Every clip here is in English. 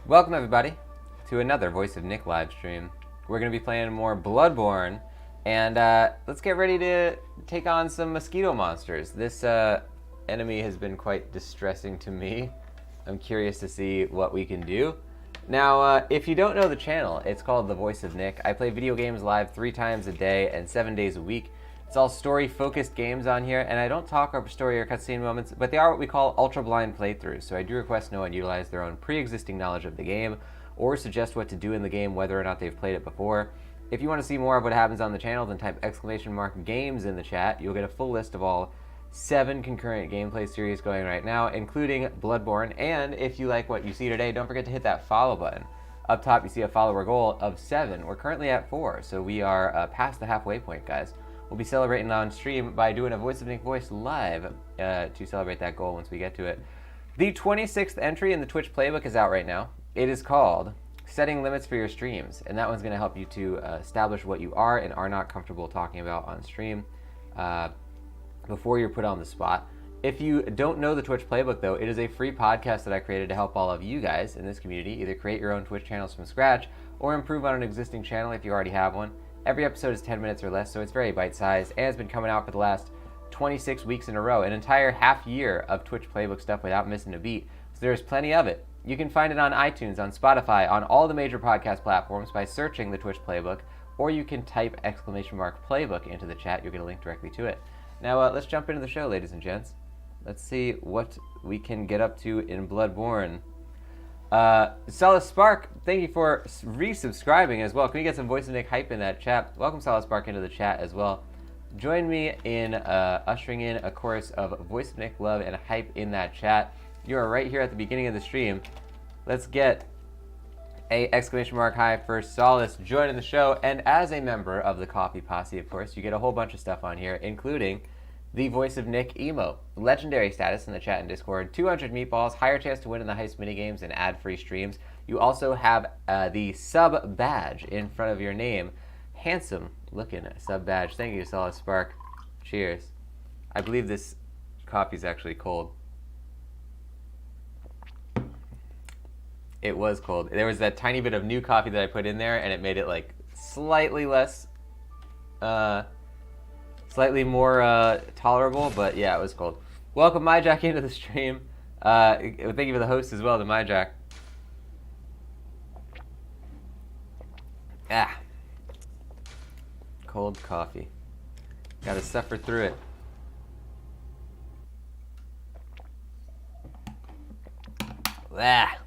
Welcome everybody to another Voice of Nick live stream. We're going to be playing more Bloodborne, and let's get ready to take on some mosquito monsters. This enemy has been quite distressing to me. I'm curious to see what we can do. Now, if you don't know the channel, it's called The Voice of Nick. I play video games live 3 times a day and 7 days a week. It's all story-focused games on here, and I don't talk over story or cutscene moments, but they are what we call ultra-blind playthroughs, so I do request no one utilize their own pre-existing knowledge of the game, or suggest what to do in the game whether or not they've played it before. If you want to see more of what happens on the channel, then type !games in the chat. You'll get a full list of all 7 concurrent gameplay series going right now, including Bloodborne, and if you like what you see today, don't forget to hit that follow button. Up top, you see a follower goal of 7. We're currently at 4, so we are past the halfway point, guys. We'll be celebrating on stream by doing a Voice of Nick voice live to celebrate that goal once we get to it. The 26th entry in the Twitch playbook is out right now. It is called Setting Limits for Your Streams, and that one's going to help you to establish what you are and are not comfortable talking about on stream before you're put on the spot. If you don't know the Twitch playbook, though, it is a free podcast that I created to help all of you guys in this community either create your own Twitch channels from scratch or improve on an existing channel if you already have one. Every episode is 10 minutes or less, so it's very bite-sized, and it's been coming out for the last 26 weeks in a row, an entire half year of Twitch playbook stuff without missing a beat, so there's plenty of it. You can find it on iTunes, on Spotify, on all the major podcast platforms by searching the Twitch playbook, or you can type !playbook into the chat. You'll get a link directly to it. Now, let's jump into the show, ladies and gents. Let's see what we can get up to in Bloodborne. Solid Spark, thank you for resubscribing as well. Can we get some Voice of Nick hype in that chat? Welcome Solid Spark into the chat as well. Join me in ushering in a chorus of Voice of Nick love and hype in that chat. You are right here at the beginning of the stream. Let's get a !high for Solace joining the show. And as a member of the Coffee Posse, of course, you get a whole bunch of stuff on here, including the Voice of Nick emote, legendary status in the chat and Discord, 200 meatballs, higher chance to win in the heist minigames, and ad-free streams. You also have the sub badge in front of your name. Handsome looking sub badge. Thank you, Solid Spark. Cheers. I believe this coffee's actually cold. It was cold. There was that tiny bit of new coffee that I put in there, and it made it like slightly less slightly more tolerable, but yeah, it was cold. Welcome MyJack into the stream. Thank you for the host as well, to MyJack. Ah. Cold coffee. Gotta suffer through it. Ah.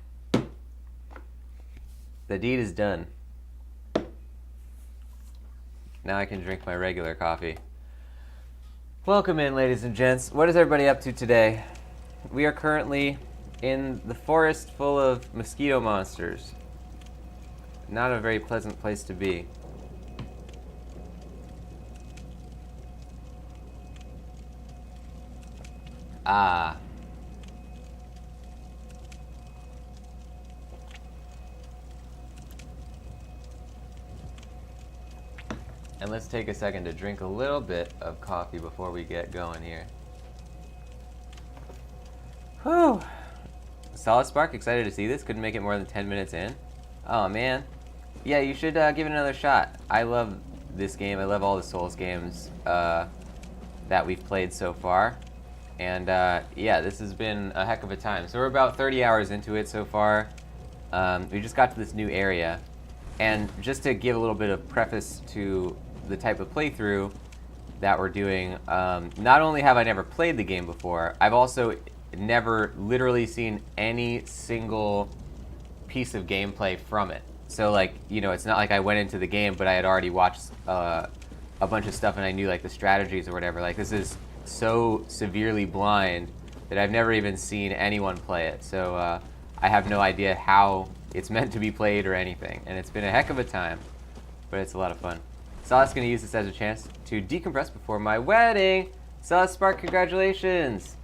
The deed is done. Now I can drink my regular coffee. Welcome in, ladies and gents. What is everybody up to today? We are currently in the forest full of mosquito monsters. Not a very pleasant place to be. Ah. And let's take a second to drink a little bit of coffee before we get going here. Whew. Solid Spark, excited to see this. Couldn't make it more than 10 minutes in. Oh, man. Yeah, you should give it another shot. I love this game. I love all the Souls games that we've played so far. And, yeah, this has been a heck of a time. So we're about 30 hours into it so far. We just got to this new area. And just to give a little bit of preface to the type of playthrough that we're doing, not only have I never played the game before, I've also never literally seen any single piece of gameplay from it. So, like, you know, it's not like I went into the game, but I had already watched a bunch of stuff and I knew, like, the strategies or whatever. Like, this is so severely blind that I've never even seen anyone play it. So, I have no idea how it's meant to be played or anything, and it's been a heck of a time, but it's a lot of fun. Solid's going to use this as a chance to decompress before my wedding. Solid Spark, congratulations!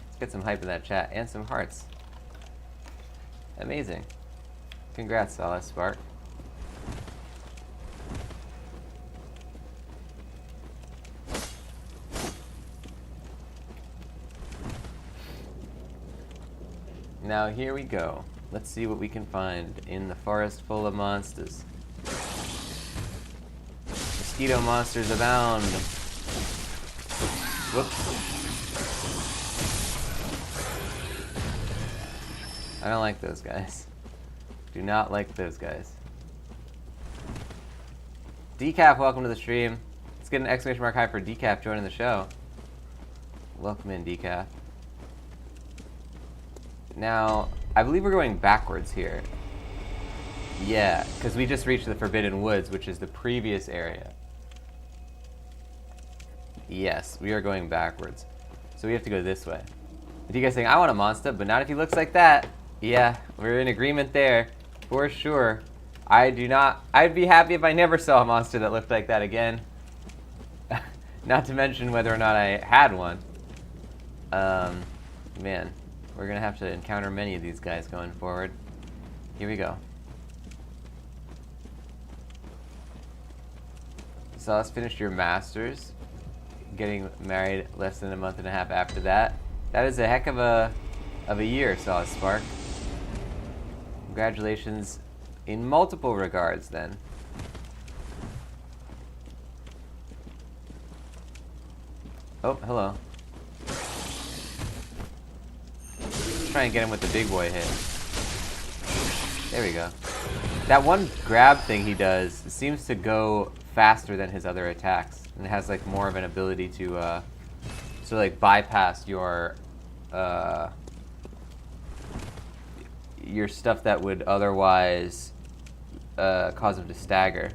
Let's get some hype in that chat, and some hearts. Amazing. Congrats, Solid Spark. Now here we go. Let's see what we can find in the forest full of monsters. Mosquito monsters abound. Whoops. I don't like those guys. Do not like those guys. Decaf, welcome to the stream. Let's get an exclamation mark high for Decaf joining the show. Welcome in, Decaf. Now, I believe we're going backwards here. Yeah, because we just reached the Forbidden Woods, which is the previous area. Yes, we are going backwards. So we have to go this way. If you guys think, I want a monster, but not if he looks like that. Yeah, we're in agreement there, for sure. I'd be happy if I never saw a monster that looked like that again. Not to mention whether or not I had one. Man, we're gonna have to encounter many of these guys going forward. Here we go. Sauce finished your master's. Getting married less than a month and a half after that. That is a heck of a year, Sauce Spark. Congratulations in multiple regards, then. Oh, hello. Let's try and get him with the big boy hit. There we go. That one grab thing he does seems to go faster than his other attacks, and it has like more of an ability to sort of like bypass your stuff that would otherwise cause him to stagger.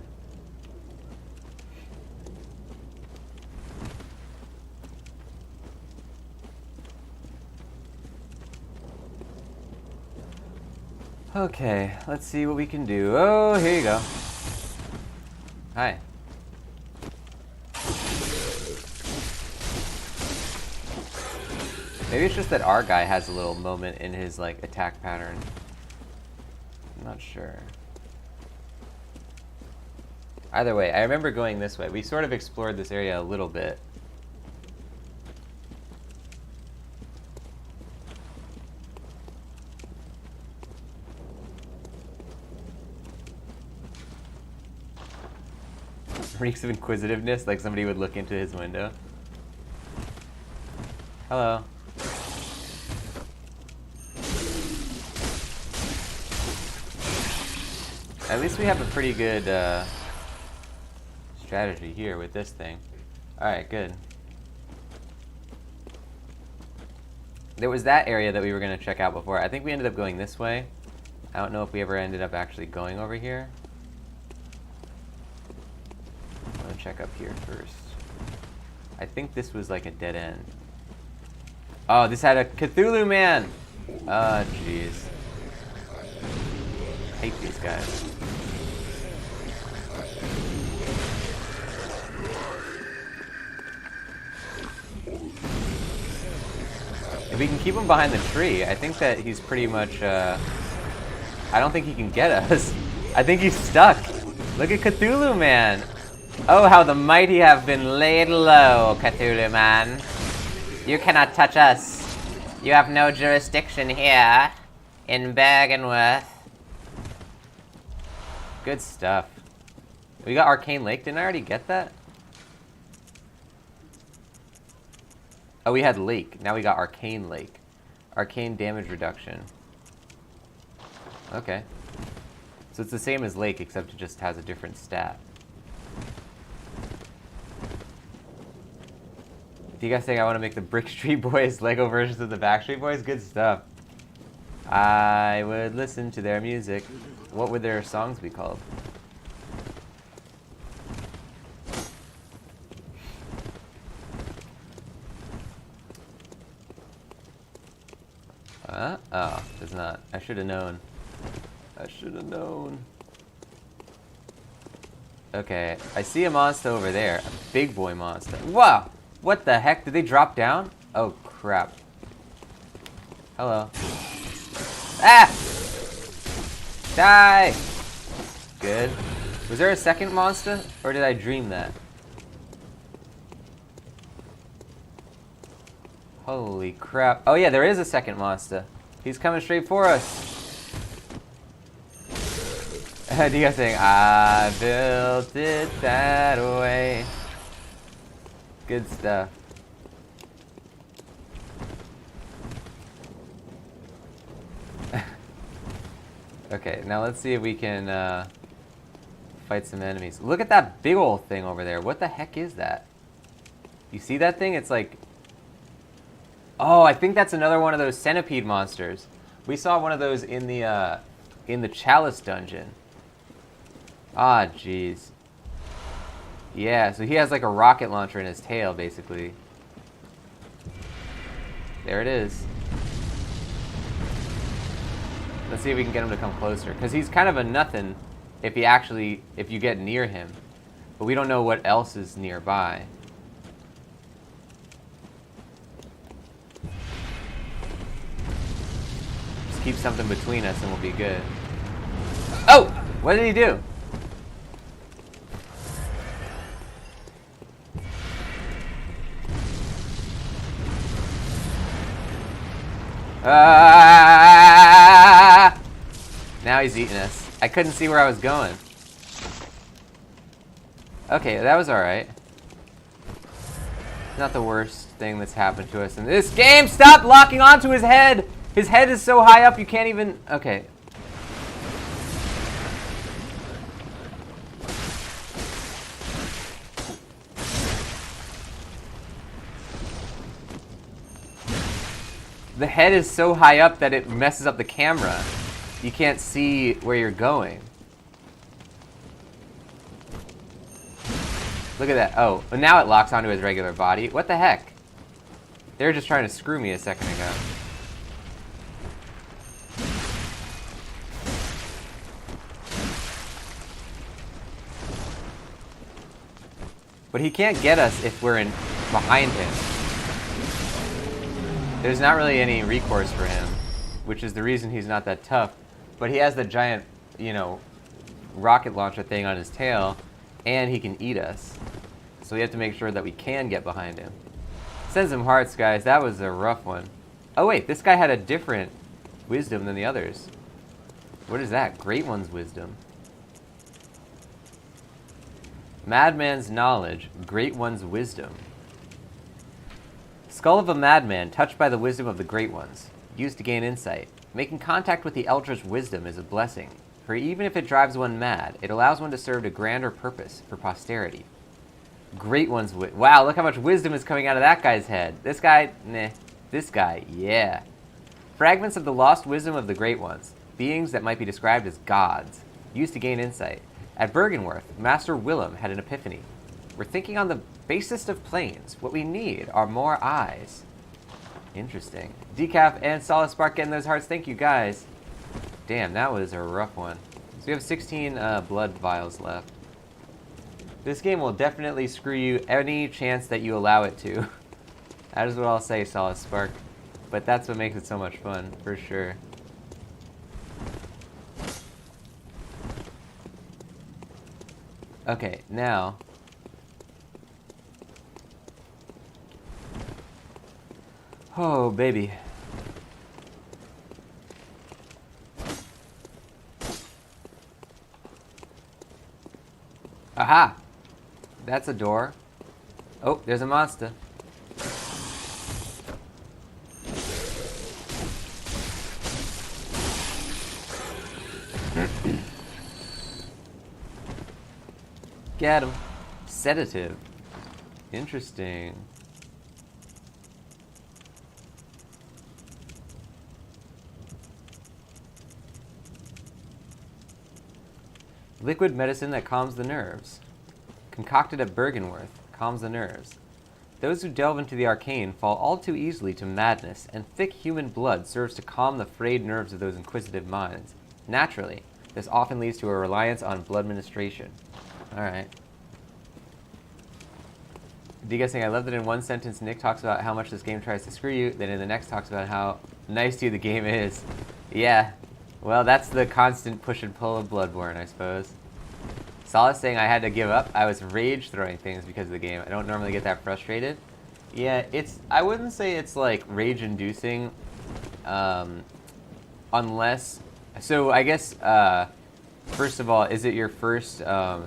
Okay, let's see what we can do. Oh, here you go. Hi. Maybe it's just that our guy has a little moment in his like attack pattern. I'm not sure. Either way, I remember going this way. We sort of explored this area a little bit. Reeks of inquisitiveness, like somebody would look into his window. Hello. At least we have a pretty good strategy here with this thing. Alright, good. There was that area that we were going to check out before. I think we ended up going this way. I don't know if we ever ended up actually going over here. I'm going to check up here first. I think this was like a dead end. Oh, this had a Cthulhu man! Oh, jeez. Hate these guys. If we can keep him behind the tree, I think that he's pretty much, I don't think he can get us. I think he's stuck. Look at Cthulhu man. Oh, how the mighty have been laid low, Cthulhu man. You cannot touch us. You have no jurisdiction here in Bergenworth. Good stuff. We got Arcane Lake. Didn't I already get that? Oh, we had Lake. Now we got Arcane Lake. Arcane damage reduction. Okay. So it's the same as Lake, except it just has a different stat. Do you guys think I want to make the Brick Street Boys Lego versions of the Backstreet Boys? Good stuff. I would listen to their music. What would their songs be called? Oh, does not. I should have known. I should have known. Okay, I see a monster over there. A big boy monster. Wow! What the heck? Did they drop down? Oh, crap. Hello. Ah! Die! Good. Was there a second monster? Or did I dream that? Holy crap. Oh yeah, there is a second monster. He's coming straight for us. Do you guys saying, I built it that way? Good stuff. Okay, now let's see if we can fight some enemies. Look at that big old thing over there. What the heck is that? You see that thing? It's like... Oh, I think that's another one of those centipede monsters. We saw one of those in the Chalice dungeon. Ah, jeez. Yeah, so he has like a rocket launcher in his tail, basically. There it is. Let's see if we can get him to come closer, because he's kind of a nothing if you get near him. But we don't know what else is nearby. Just keep something between us and we'll be good. Oh! What did he do? Now he's eating us. I couldn't see where I was going. Okay, that was alright. Not the worst thing that's happened to us in this game. Stop locking onto his head! His head is so high up you can't even... Okay. The head is so high up that it messes up the camera. You can't see where you're going. Look at that. Oh, but now it locks onto his regular body. What the heck? They were just trying to screw me a second ago. But he can't get us if we're in behind him. There's not really any recourse for him, which is the reason he's not that tough. But he has the giant, you know, rocket launcher thing on his tail, and he can eat us. So we have to make sure that we can get behind him. Send some hearts, guys. That was a rough one. Oh wait, this guy had a different wisdom than the others. What is that? Great One's wisdom. Madman's knowledge, Great One's wisdom. Skull of a madman, touched by the wisdom of the Great Ones. Used to gain insight. Making contact with the Eldritch wisdom is a blessing, for even if it drives one mad, it allows one to serve a grander purpose for posterity. Great One's wow, look how much wisdom is coming out of that guy's head. This guy, nah. This guy, yeah. Fragments of the lost wisdom of the Great Ones. Beings that might be described as gods. Used to gain insight. At Bergenworth, Master Willem had an epiphany. We're thinking on the basest of planes. What we need are more eyes. Interesting. Decaf and Solid Spark getting those hearts. Thank you, guys. Damn, that was a rough one. So we have 16 blood vials left. This game will definitely screw you any chance that you allow it to. That is what I'll say, Solid Spark. But that's what makes it so much fun, for sure. Okay, now... Oh, baby. Aha! That's a door. Oh, there's a monster. Get him. Sedative. Interesting. Liquid medicine that calms the nerves. Concocted at Bergenworth, calms the nerves. Those who delve into the arcane fall all too easily to madness, and thick human blood serves to calm the frayed nerves of those inquisitive minds. Naturally, this often leads to a reliance on blood ministration. Alright. Do you guys think I love that in one sentence Nick talks about how much this game tries to screw you, then in the next talks about how nice to you the game is? Yeah. Well, that's the constant push and pull of Bloodborne, I suppose. Solid saying I had to give up. I was rage throwing things because of the game. I don't normally get that frustrated. Yeah, I wouldn't say it's like rage inducing, unless, so I guess, First of all, is it your first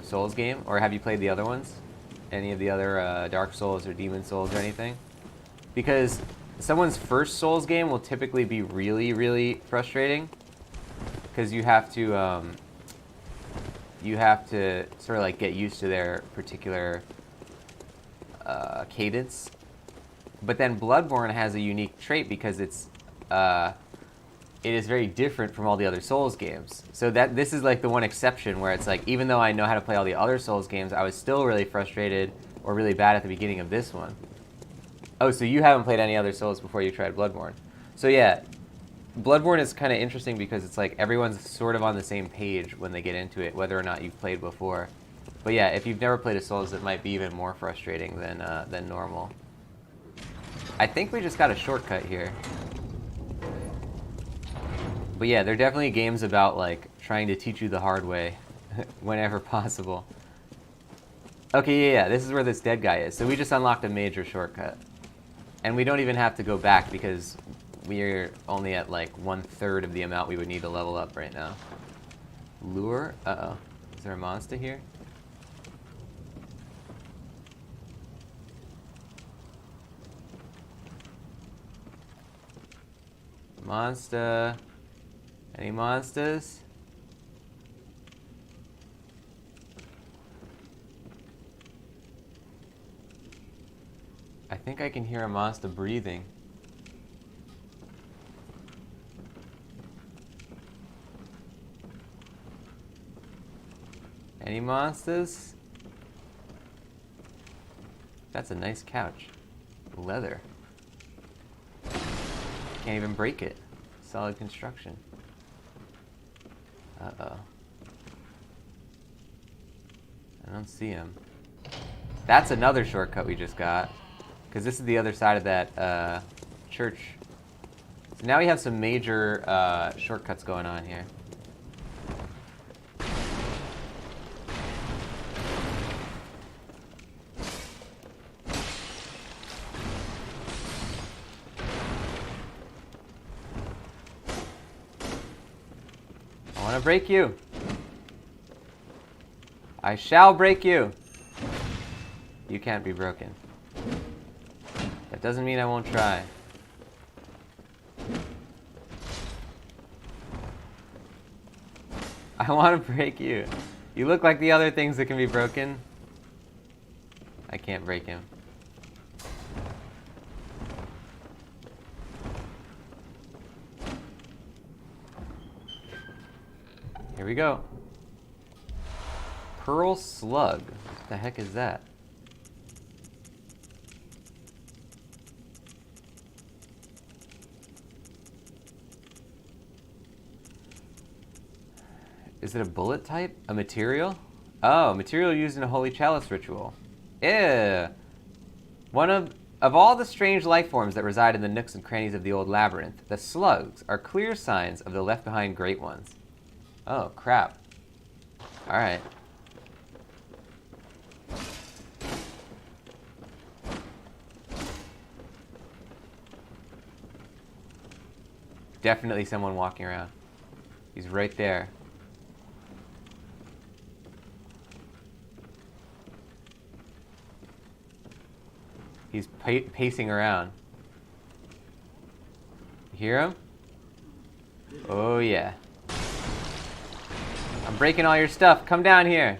Souls game, or have you played the other ones? Any of the other Dark Souls or Demon Souls or anything? Because someone's first Souls game will typically be really, really frustrating, because you have to sort of like get used to their particular cadence. But then Bloodborne has a unique trait because it is very different from all the other Souls games. So this is like the one exception where it's like, even though I know how to play all the other Souls games, I was still really frustrated or really bad at the beginning of this one. Oh, so you haven't played any other Souls before you tried Bloodborne. So yeah, Bloodborne is kind of interesting because it's like everyone's sort of on the same page when they get into it, whether or not you've played before. But yeah, if you've never played a Souls, it might be even more frustrating than normal. I think we just got a shortcut here. But yeah, they're definitely games about like trying to teach you the hard way whenever possible. Okay, yeah, this is where this dead guy is. So we just unlocked a major shortcut. And we don't even have to go back because we're only at like 1/3 of the amount we would need to level up right now. Lure? Uh-oh. Is there a monster here? Monster. Any monsters? I think I can hear a monster breathing. Any monsters? That's a nice couch. Leather. Can't even break it. Solid construction. Uh-oh. I don't see him. That's another shortcut we just got. Because this is the other side of that church. So now we have some major shortcuts going on here. I want to break you. I shall break you. You can't be broken. That doesn't mean I won't try. I want to break you. You look like the other things that can be broken. I can't break him. Here we go. Pearl Slug. What the heck is that? Is it a bullet type? A material? Oh, material used in a holy chalice ritual. Ew. One of all the strange life forms that reside in the nooks and crannies of the old labyrinth, the slugs are clear signs of the left-behind great ones. Oh, crap. Alright. Definitely someone walking around. He's right there. He's pacing around. You hear him? Oh, yeah. I'm breaking all your stuff. Come down here.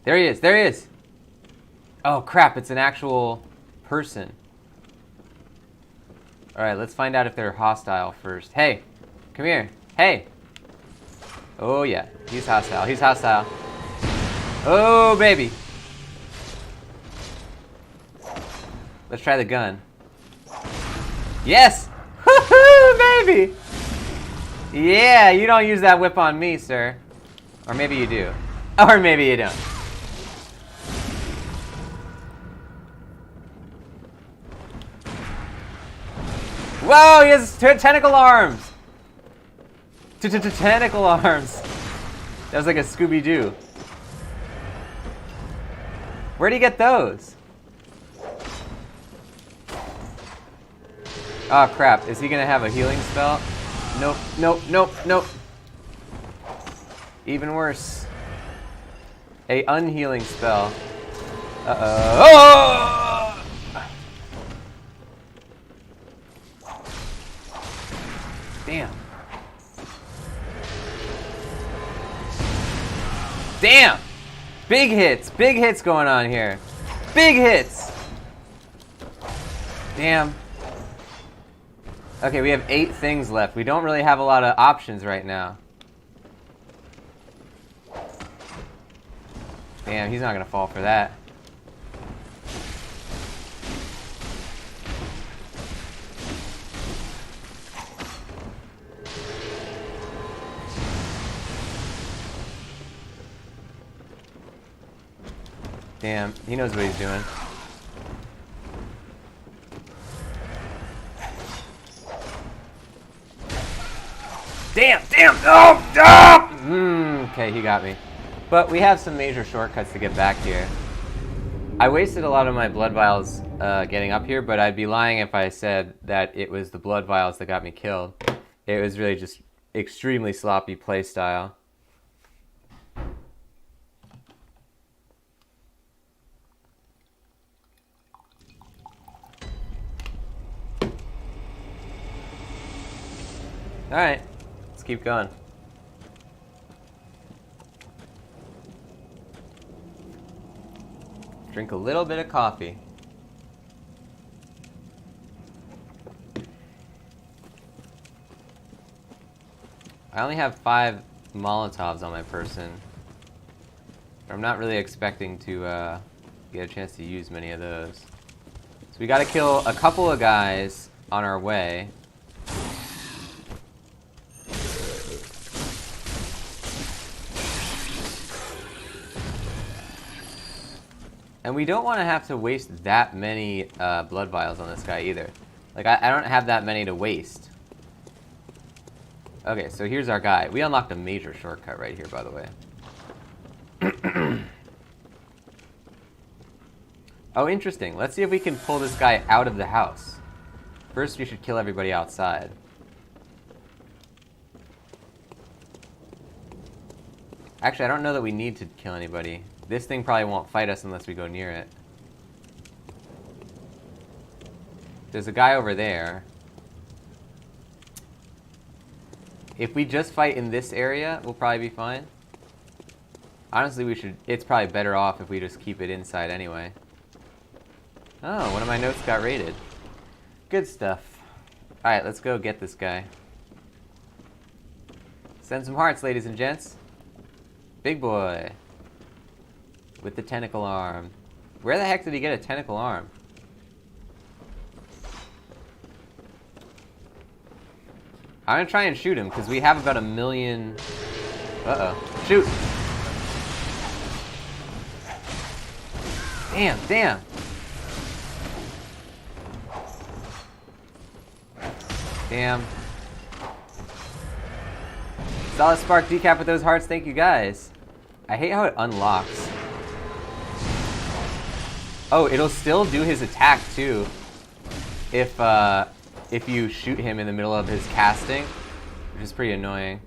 There he is. There he is. Oh, crap. It's an actual person. All right, let's find out if they're hostile first. Hey, come here. Hey. Oh, yeah. He's hostile. He's hostile. Oh, baby. Let's try the gun. Yes! Woohoo, baby! Yeah, you don't use that whip on me, sir. Or maybe you do. Or maybe you don't. Whoa, he has tentacle arms! Tentacle arms. That was like a Scooby-Doo. Where'd he get those? Oh crap, is he gonna have a healing spell? Nope, nope, nope, nope. Even worse. A unhealing spell. Uh-oh. Oh! Damn. Damn! Big hits going on here. Big hits! Damn. Okay, we have 8 things left. We don't really have a lot of options right now. Damn, he's not gonna fall for that. Damn, he knows what he's doing. Damn, damn, oh, oh! Okay, he got me. But we have some major shortcuts to get back here. I wasted a lot of my blood vials getting up here, but I'd be lying if I said that it was the blood vials that got me killed. It was really just extremely sloppy playstyle. Alright, let's keep going. Drink a little bit of coffee. I only have 5 Molotovs on my person. I'm not really expecting to get a chance to use many of those. So we gotta kill a couple of guys on our way. And we don't want to have to waste that many blood vials on this guy either. Like, I don't have that many to waste. Okay, so here's our guy. We unlocked a major shortcut right here, by the way. Oh, interesting. Let's see if we can pull this guy out of the house. First, we should kill everybody outside. Actually, I don't know that we need to kill anybody. This thing probably won't fight us unless we go near it. There's a guy over there. If we just fight in this area, we'll probably be fine. Honestly, we should. It's probably better off if we just keep it inside anyway. Oh, one of my notes got raided. Good stuff. Alright, let's go get this guy. Send some hearts, ladies and gents. Big boy. With the tentacle arm. Where the heck did he get a tentacle arm? I'm gonna try and shoot him, because we have about 1 million... Uh-oh. Shoot! Damn, damn! Damn. Solid spark decap with those hearts, thank you guys. I hate how it unlocks. Oh, it'll still do his attack too. If you shoot him in the middle of his casting, which is pretty annoying.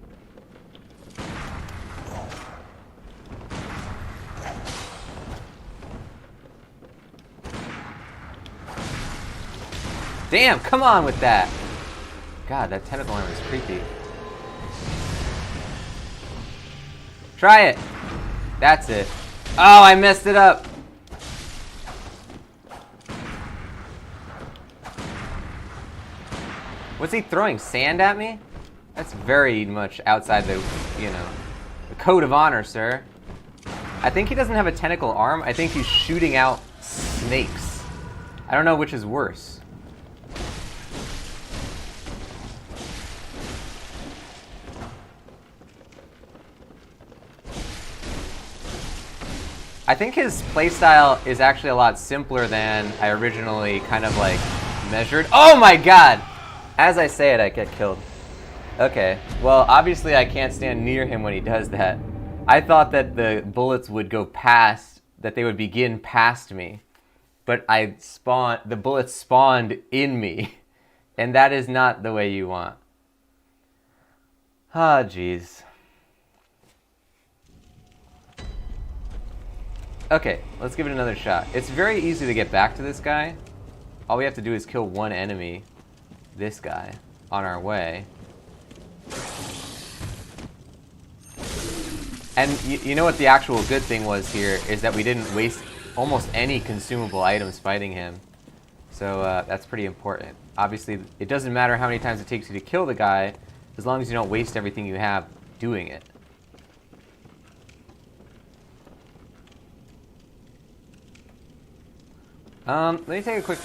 Damn, come on with that! God, that tentacle arm is creepy. Try it! That's it. Oh, I messed it up! What's he throwing? Sand at me? That's very much outside the, you know, the code of honor, sir. I think he doesn't have a tentacle arm. I think he's shooting out snakes. I don't know which is worse. I think his playstyle is actually a lot simpler than I originally kind of like measured. Oh my god! As I say it, I get killed. Okay, well, obviously I can't stand near him when he does that. I thought that the bullets would go past, that they would begin past me. But the bullets spawned in me. And that is not the way you want. Ah, jeez. Okay, let's give it another shot. It's very easy to get back to this guy. All we have to do is kill one enemy, this guy, on our way. And you know what the actual good thing was here is that we didn't waste almost any consumable items fighting him. So that's pretty important. Obviously, it doesn't matter how many times it takes you to kill the guy, as long as you don't waste everything you have doing it. Let me take a quick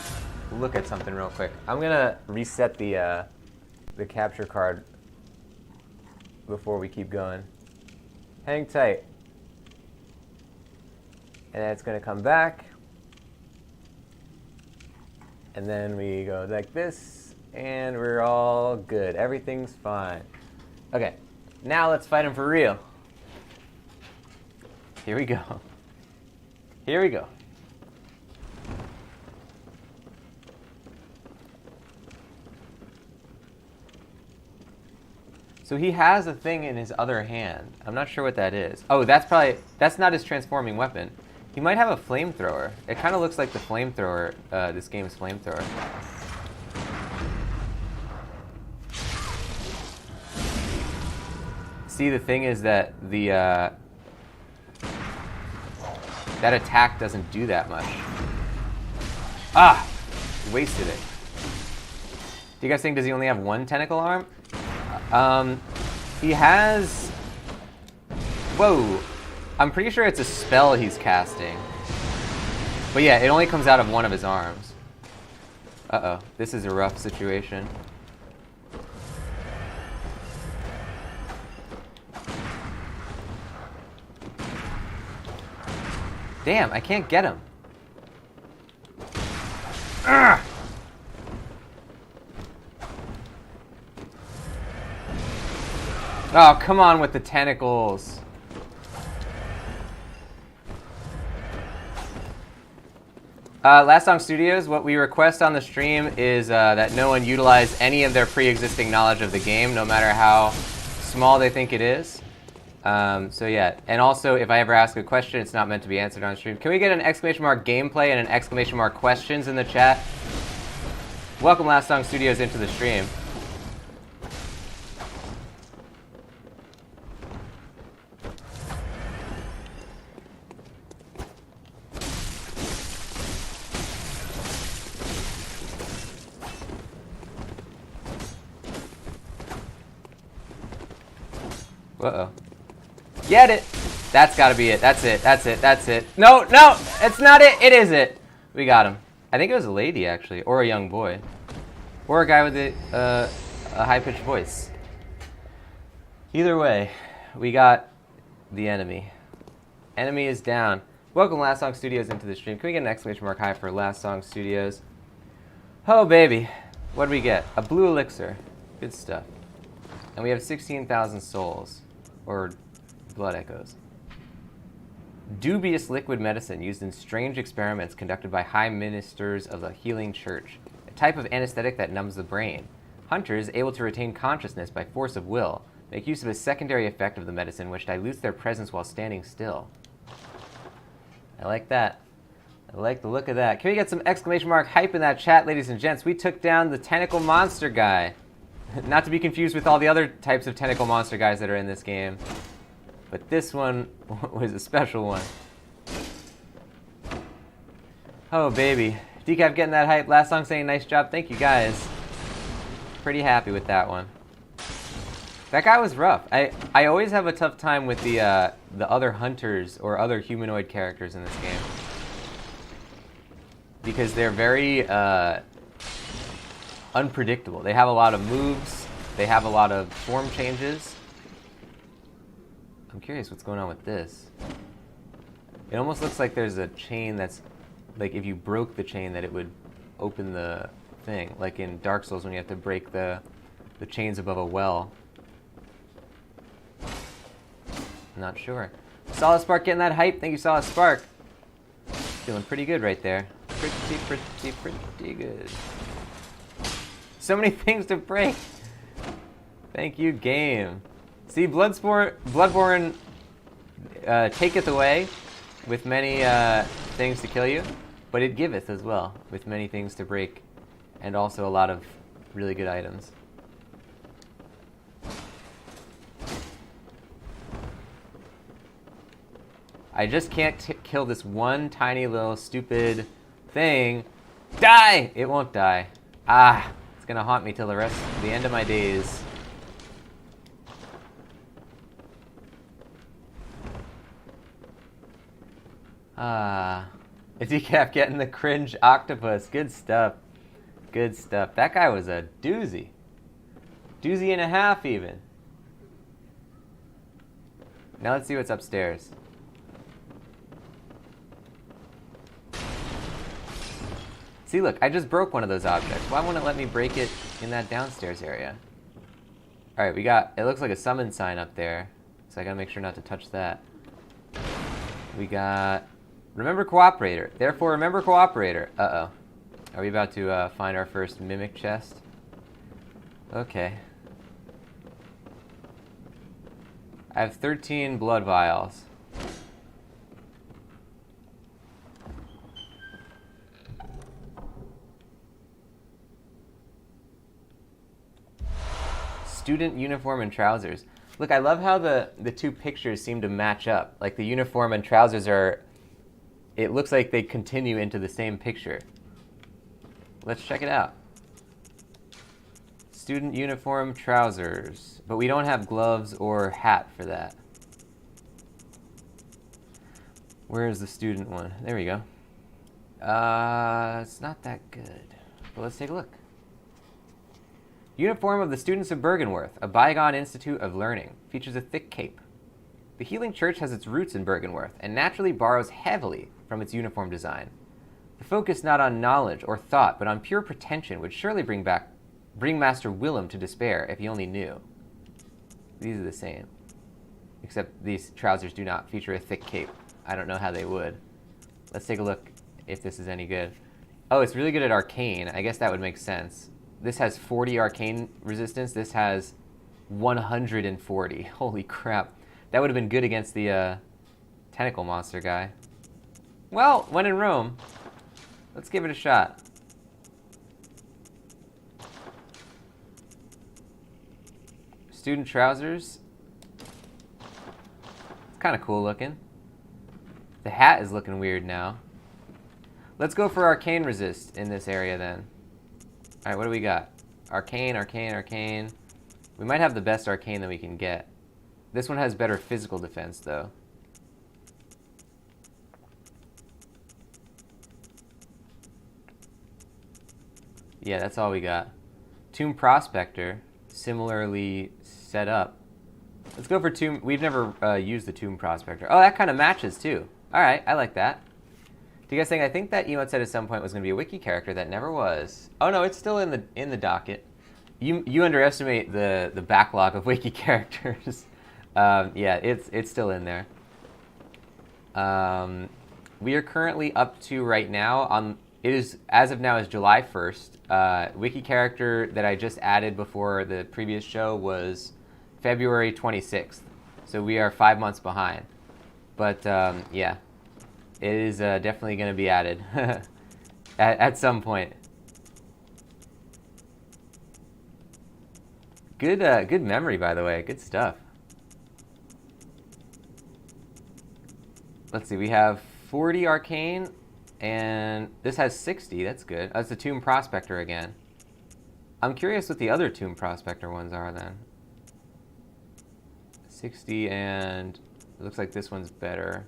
look at something real quick. I'm gonna reset the capture card before we keep going. Hang tight. And then it's gonna come back. And then we go like this, and we're all good. Everything's fine. Okay, now let's fight him for real. Here we go. Here we go. So he has a thing in his other hand. I'm not sure what that is. Oh, that's not his transforming weapon. He might have a flamethrower. It kind of looks like the flamethrower, this game's flamethrower. See, the thing is that that attack doesn't do that much. Ah! Wasted it. Do you guys think, does he only have one tentacle arm? He has... Whoa. I'm pretty sure it's a spell he's casting. But yeah, it only comes out of one of his arms. Uh-oh. This is a rough situation. Damn, I can't get him. Ugh! Oh, come on with the tentacles. Last Song Studios, what we request on the stream is that no one utilize any of their pre-existing knowledge of the game, no matter how small they think it is. So yeah, and also if I ever ask a question, it's not meant to be answered on stream. Can we get an exclamation mark gameplay and an exclamation mark questions in the chat? Welcome Last Song Studios into the stream. Uh-oh. Get it! That's gotta be it. That's it. That's it. That's it. No, no! It's not it! It is it! We got him. I think it was a lady, actually. Or a young boy. Or a guy with a high-pitched voice. Either way, we got the enemy. Enemy is down. Welcome Last Song Studios into the stream. Can we get an exclamation mark high for Last Song Studios? Oh, baby. What do we get? A blue elixir. Good stuff. And we have 16,000 souls. Or blood echoes. Dubious liquid medicine used in strange experiments conducted by high ministers of the healing church. A type of anesthetic that numbs the brain. Hunters, able to retain consciousness by force of will, make use of a secondary effect of the medicine which dilutes their presence while standing still. I like that. I like the look of that. Can we get some exclamation mark hype in that chat, ladies and gents? We took down the tentacle monster guy. Not to be confused with all the other types of tentacle monster guys that are in this game. But this one was a special one. Oh, baby. Decaf getting that hype. Last song saying nice job. Thank you, guys. Pretty happy with that one. That guy was rough. I always have a tough time with the other hunters or other humanoid characters in this game. Because they're very... unpredictable. They have a lot of moves. They have a lot of form changes. I'm curious what's going on with this. It almost looks like there's a chain that's... Like, if you broke the chain, that it would open the thing. Like in Dark Souls when you have to break the chains above a well. Not sure. Solid Spark getting that hype. Thank you, Solid Spark. Feeling pretty good right there. Pretty good. so many things to break. Thank you, game. See, Bloodborne taketh away with many things to kill you, but it giveth as well with many things to break, and also a lot of really good items. I just can't kill this one tiny little stupid thing. Die! It won't die. Ah, it's gonna haunt me till the end of my days. Ah, a decaf getting the cringe octopus. Good stuff. Good stuff. That guy was a doozy. Doozy and a half, even. Now let's see what's upstairs. See, look, I just broke one of those objects. Why won't it let me break it in that downstairs area? Alright, we got, it looks like a summon sign up there, so I gotta make sure not to touch that. We got, remember cooperator. Therefore, remember cooperator. Uh-oh. Are we about to find our first mimic chest? Okay. I have 13 blood vials. Student uniform and trousers. Look, I love how the two pictures seem to match up. Like the uniform and trousers are, it looks like they continue into the same picture. Let's check it out. Student uniform, trousers. But we don't have gloves or hat for that. Where is the student one? There we go. It's not that good. But let's take a look. Uniform of the Students of Bergenworth, a bygone institute of learning, features a thick cape. The Healing Church has its roots in Bergenworth and naturally borrows heavily from its uniform design. The focus not on knowledge or thought, but on pure pretension would surely bring Master Willem to despair if he only knew. These are the same, except these trousers do not feature a thick cape. I don't know how they would. Let's take a look if this is any good. Oh, it's really good at arcane. I guess that would make sense. This has 40 arcane resistance. This has 140. Holy crap. That would have been good against the tentacle monster guy. Well, when in Rome, let's give it a shot. Student trousers. It's kind of cool looking. The hat is looking weird now. Let's go for arcane resist in this area then. Alright, what do we got? Arcane, arcane, arcane. We might have the best arcane that we can get. This one has better physical defense, though. Yeah, that's all we got. Tomb Prospector, similarly set up. Let's go for Tomb... We've never used the Tomb Prospector. Oh, that kind of matches, too. Alright, I like that. Do you guys think? I think that emote said at some point was going to be a wiki character that never was. Oh no, it's still in the docket. You underestimate the backlog of wiki characters. Yeah, it's still in there. We are currently up to right now it is as of now is July 1st. Wiki character that I just added before the previous show was February 26th. So we are 5 months behind. But yeah. It is definitely going to be added at some point. Good memory, by the way. Good stuff. Let's see. We have 40 arcane, and this has 60. That's good. That's the Tomb Prospector again. I'm curious what the other Tomb Prospector ones are then. 60, and it looks like this one's better.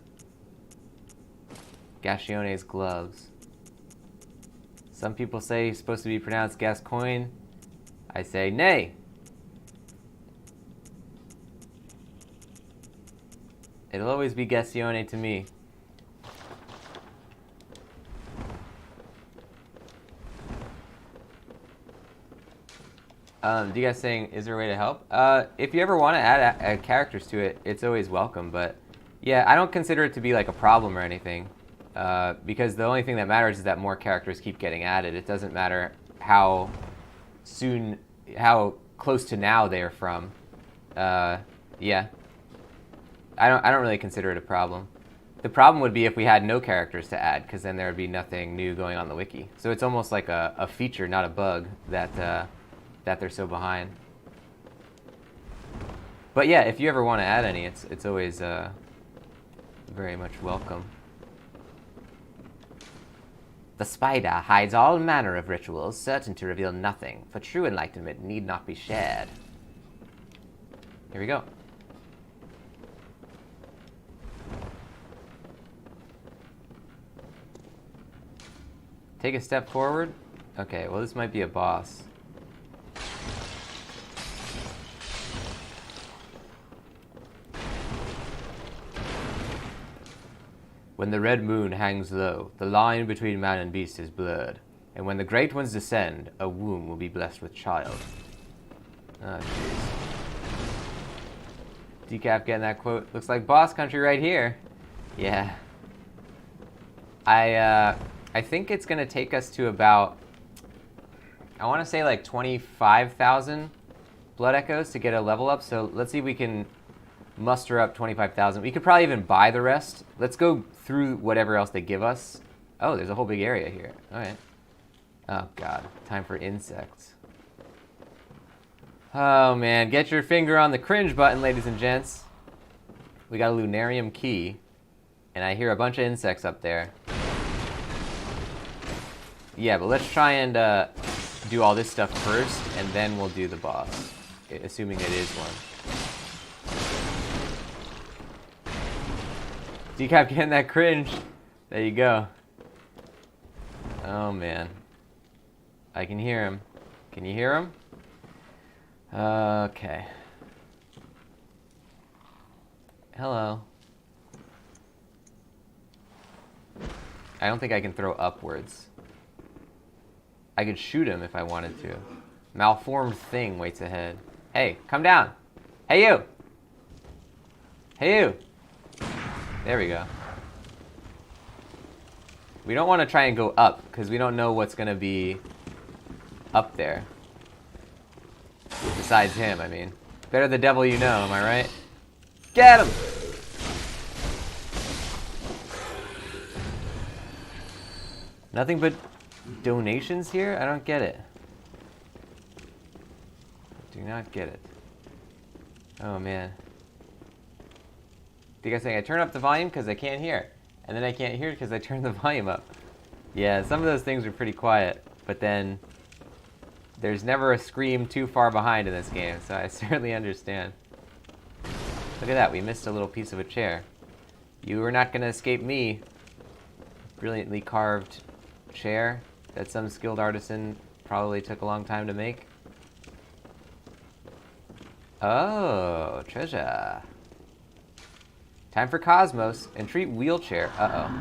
Gascione's gloves. Some people say he's supposed to be pronounced Gascoigne. I say nay. It'll always be Gascione to me. Do you guys saying, is there a way to help? If you ever want to add characters to it, it's always welcome. But yeah, I don't consider it to be like a problem or anything. Because the only thing that matters is that more characters keep getting added. It doesn't matter how soon, how close to now they are from. Yeah. I don't really consider it a problem. The problem would be if we had no characters to add, because then there would be nothing new going on the wiki. So it's almost like a feature, not a bug, that they're so behind. But yeah, if you ever want to add any, it's always very much welcome. The spider hides all manner of rituals, certain to reveal nothing, for true enlightenment need not be shared. Here we go. Take a step forward. Okay, well this might be a boss. When the red moon hangs low, the line between man and beast is blurred. And when the great ones descend, a womb will be blessed with child. Oh, jeez. Decaf getting that quote. Looks like boss country right here. Yeah. I think it's going to take us to about, I want to say like 25,000 blood echoes to get a level up. So let's see if we can muster up 25,000. We could probably even buy the rest. Let's go through whatever else they give us. Oh, there's a whole big area here. All right. Oh, God. Time for insects. Oh, man. Get your finger on the cringe button, ladies and gents. We got a lunarium key. And I hear a bunch of insects up there. Yeah, but let's try and do all this stuff first, and then we'll do the boss. Assuming it is one. Decap getting that cringe. There you go. Oh, man. I can hear him. Can you hear him? Okay. Hello. I don't think I can throw upwards. I could shoot him if I wanted to. Malformed thing waits ahead. Hey, come down. Hey, you. Hey, you. There we go. We don't want to try and go up, because we don't know what's going to be up there. Besides him, I mean. Better the devil you know, am I right? Get him! Nothing but donations here? I don't get it. Do not get it. Oh, man. You guys saying I turn up the volume because I can't hear. And then I can't hear it because I turn the volume up. Yeah, some of those things are pretty quiet. But then there's never a scream too far behind in this game. So I certainly understand. Look at that. We missed a little piece of a chair. You are not going to escape me. Brilliantly carved chair that some skilled artisan probably took a long time to make. Oh, treasure. Time for Cosmos. Entreat wheelchair. Uh-oh.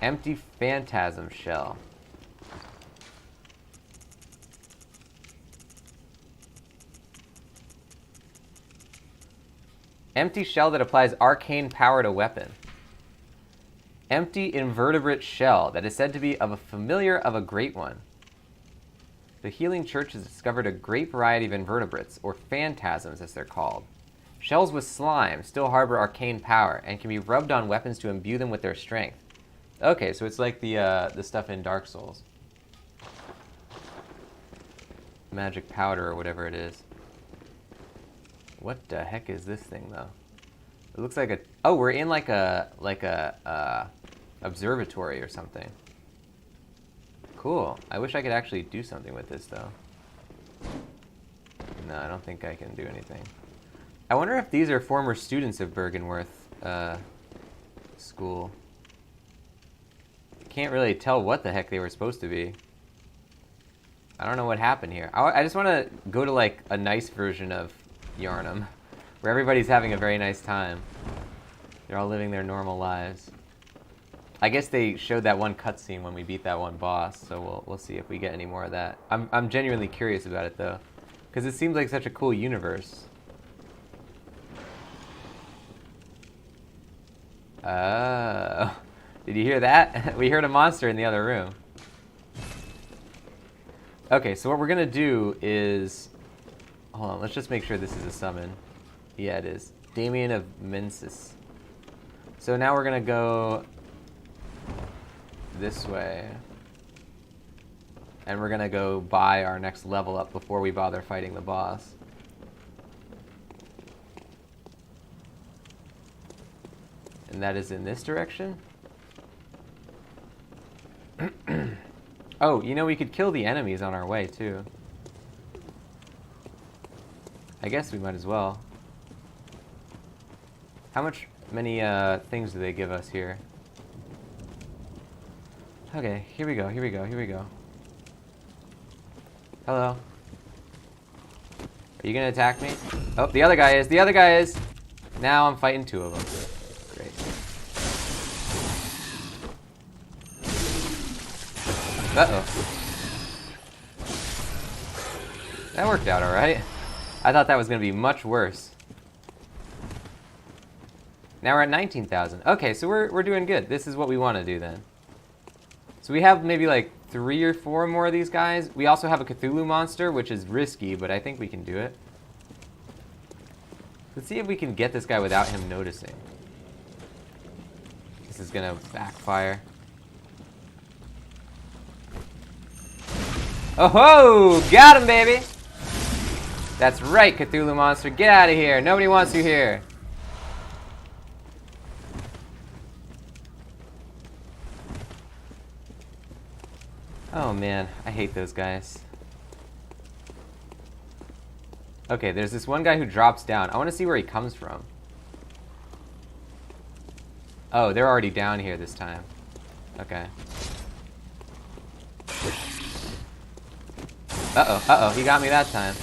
Empty phantasm shell. Empty shell that applies arcane power to weapon. Empty invertebrate shell that is said to be of a familiar of a great one. The Healing Church has discovered a great variety of invertebrates, or phantasms as they're called. Shells with slime still harbor arcane power and can be rubbed on weapons to imbue them with their strength. Okay, so it's like the stuff in Dark Souls. Magic powder or whatever it is. What the heck is this thing though? It looks like a, oh, we're in like a observatory or something. Cool. I wish I could actually do something with this though. No, I don't think I can do anything. I wonder if these are former students of Bergenworth school. Can't really tell what the heck they were supposed to be. I don't know what happened here. I just want to go to like a nice version of Yarnum, where everybody's having a very nice time. They're all living their normal lives. I guess they showed that one cutscene when we beat that one boss, so we'll see if we get any more of that. I'm genuinely curious about it though, because it seems like such a cool universe. Oh. Did you hear that? We heard a monster in the other room. Okay, so what we're gonna do is... Hold on, let's just make sure this is a summon. Yeah, it is. Damien of Mensis. So now we're gonna go this way. And we're gonna go buy our next level up before we bother fighting the boss. And that is in this direction? Oh, you know, we could kill the enemies on our way, too. I guess we might as well. How many things do they give us here? Okay, here we go, here we go, here we go. Hello. Are you gonna attack me? Oh, the other guy is, the other guy is! Now I'm fighting two of them. Great. Uh-oh. That worked out alright. I thought that was gonna be much worse. Now we're at 19,000. Okay, so we're doing good. This is what we want to do then. So we have maybe like 3 or 4 more of these guys. We also have a Cthulhu monster, which is risky, but I think we can do it. Let's see if we can get this guy without him noticing. This is gonna backfire. Oh ho! Got him, baby! That's right, Cthulhu monster. Get out of here. Nobody wants you here. Oh man, I hate those guys. Okay, there's this one guy who drops down. I want to see where he comes from. Oh, they're already down here this time. Okay. Uh-oh, uh-oh, he got me that time.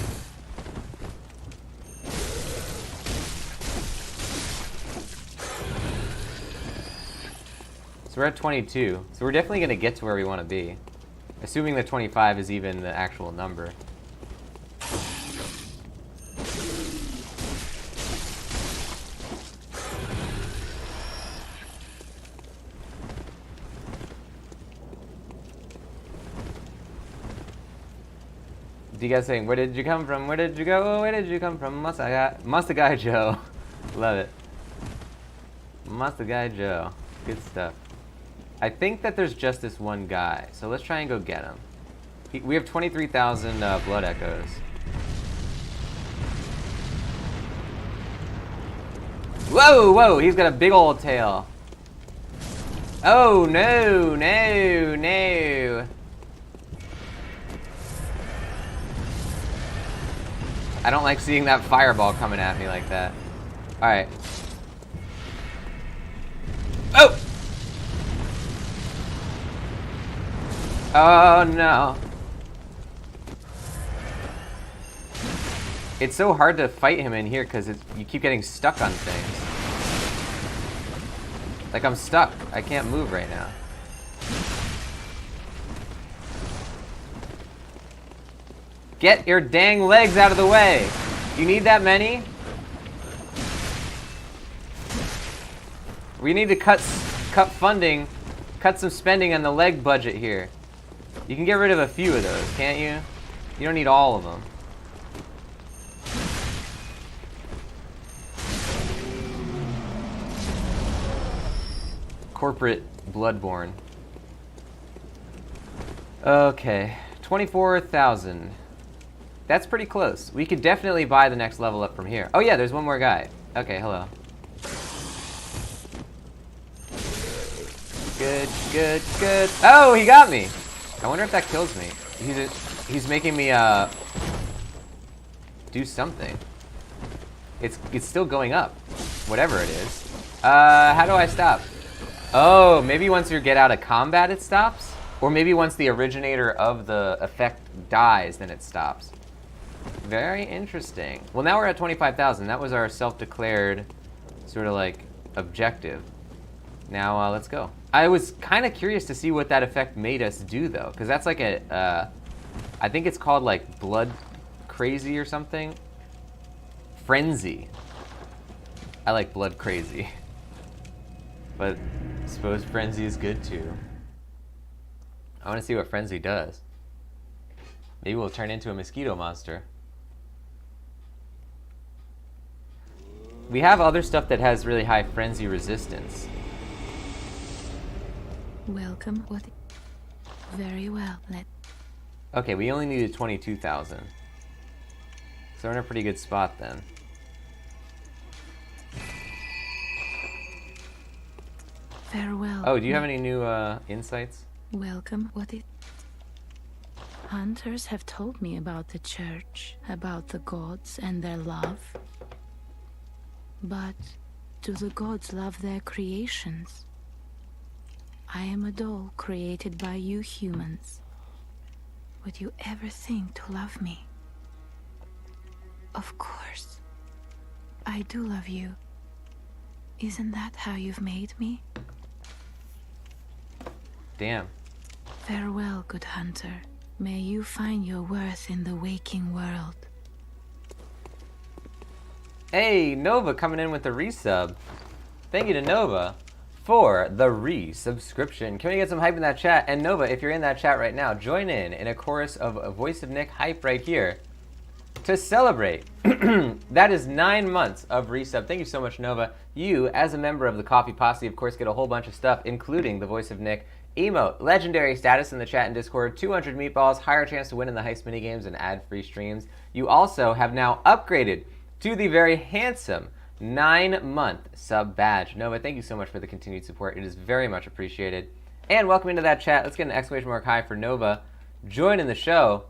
So we're at 22. So we're definitely going to get to where we want to be. Assuming that 25 is even the actual number. You guys saying, where did you come from? Where did you go? Where did you come from? Monster Guy Joe. Love it. Monster Guy Joe. Good stuff. I think that there's just this one guy, so let's try and go get him. We have 23,000 blood echoes. Whoa, whoa, he's got a big old tail. Oh, no, no, no. I don't like seeing that fireball coming at me like that. All right. Oh! Oh no. It's so hard to fight him in here because you keep getting stuck on things. Like I'm stuck. I can't move right now. Get your dang legs out of the way. You need that many? We need to cut funding, cut some spending on the leg budget here. You can get rid of a few of those, can't you? You don't need all of them. Corporate Bloodborne. Okay, 24,000. That's pretty close. We could definitely buy the next level up from here. Oh yeah, there's one more guy. Okay, hello. Good, good, good. Oh, he got me. I wonder if that kills me. He's making me do something. It's still going up, whatever it is. How do I stop? Oh, maybe once you get out of combat it stops, or maybe once the originator of the effect dies, then it stops. Very interesting. Well, now we're at 25,000. That was our self-declared sort of like objective. Now let's go. I was kind of curious to see what that effect made us do, though, because that's like a, I think it's called like blood crazy or something. Frenzy. I like blood crazy. But I suppose Frenzy is good too. I want to see what Frenzy does. Maybe we'll turn into a mosquito monster. We have other stuff that has really high Frenzy resistance. Welcome. What? Very well. Okay, we only needed 22,000. So we're in a pretty good spot then. Farewell. Oh, do you have any new insights? Welcome. What is? Hunters have told me about the church, about the gods and their love. But do the gods love their creations? I am a doll created by you humans. Would you ever think to love me? Of course. I do love you. Isn't that how you've made me? Damn. Farewell, good hunter. May you find your worth in the waking world. Hey, Nova coming in with the resub. Thank you to Nova for the resubscription. Can we get some hype in that chat? And Nova, if you're in that chat right now, join in a chorus of a Voice of Nick hype right here to celebrate. That is 9 months of resub. Thank you so much, Nova. You, as a member of the Coffee Posse, of course, get a whole bunch of stuff, including the Voice of Nick emote, legendary status in the chat and Discord, 200 meatballs, higher chance to win in the heist minigames, and ad-free streams. You also have now upgraded to the very handsome 9-month sub badge. Nova, thank you so much for the continued support. It is very much appreciated. And welcome into that chat. Let's get an exclamation mark high for Nova joining the show.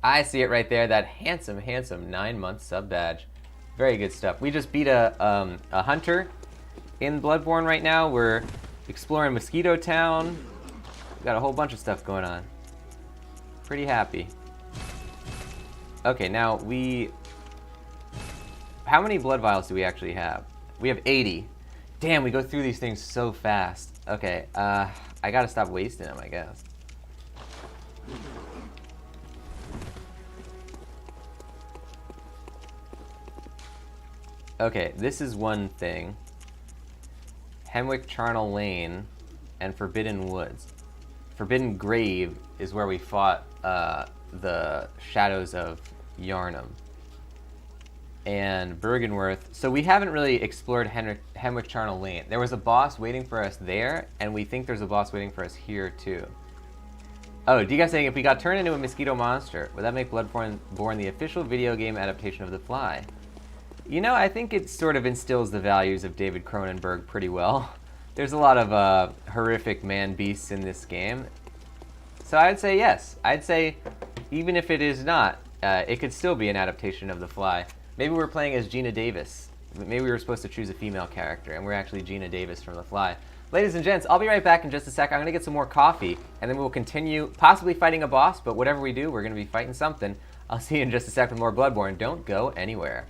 I see it right there, that handsome 9-month sub badge. Very good stuff. We just beat a hunter in Bloodborne right now. We're exploring Mosquito Town. We've got a whole bunch of stuff going on. Pretty happy. Okay, now how many blood vials do we actually have? We have 80. Damn, we go through these things so fast. Okay, I gotta stop wasting them, I guess. Okay, this is one thing. Hemwick Charnel Lane and Forbidden Woods. Forbidden Grave is where we fought the Shadows of Yarnum. And Bergenworth. So we haven't really explored Hemwick Charnel Lane. There was a boss waiting for us there, and we think there's a boss waiting for us here too. Oh, do you guys saying if we got turned into a mosquito monster, would that make Bloodborne the official video game adaptation of The Fly? You know, I think it sort of instills the values of David Cronenberg pretty well. There's a lot of horrific man-beasts in this game. So I'd say yes. I'd say even if it is not, it could still be an adaptation of The Fly. Maybe we're playing as Gina Davis. Maybe we were supposed to choose a female character, and we're actually Gina Davis from The Fly. Ladies and gents, I'll be right back in just a sec. I'm going to get some more coffee, and then we'll continue possibly fighting a boss, but whatever we do, we're going to be fighting something. I'll see you in just a sec with more Bloodborne. Don't go anywhere.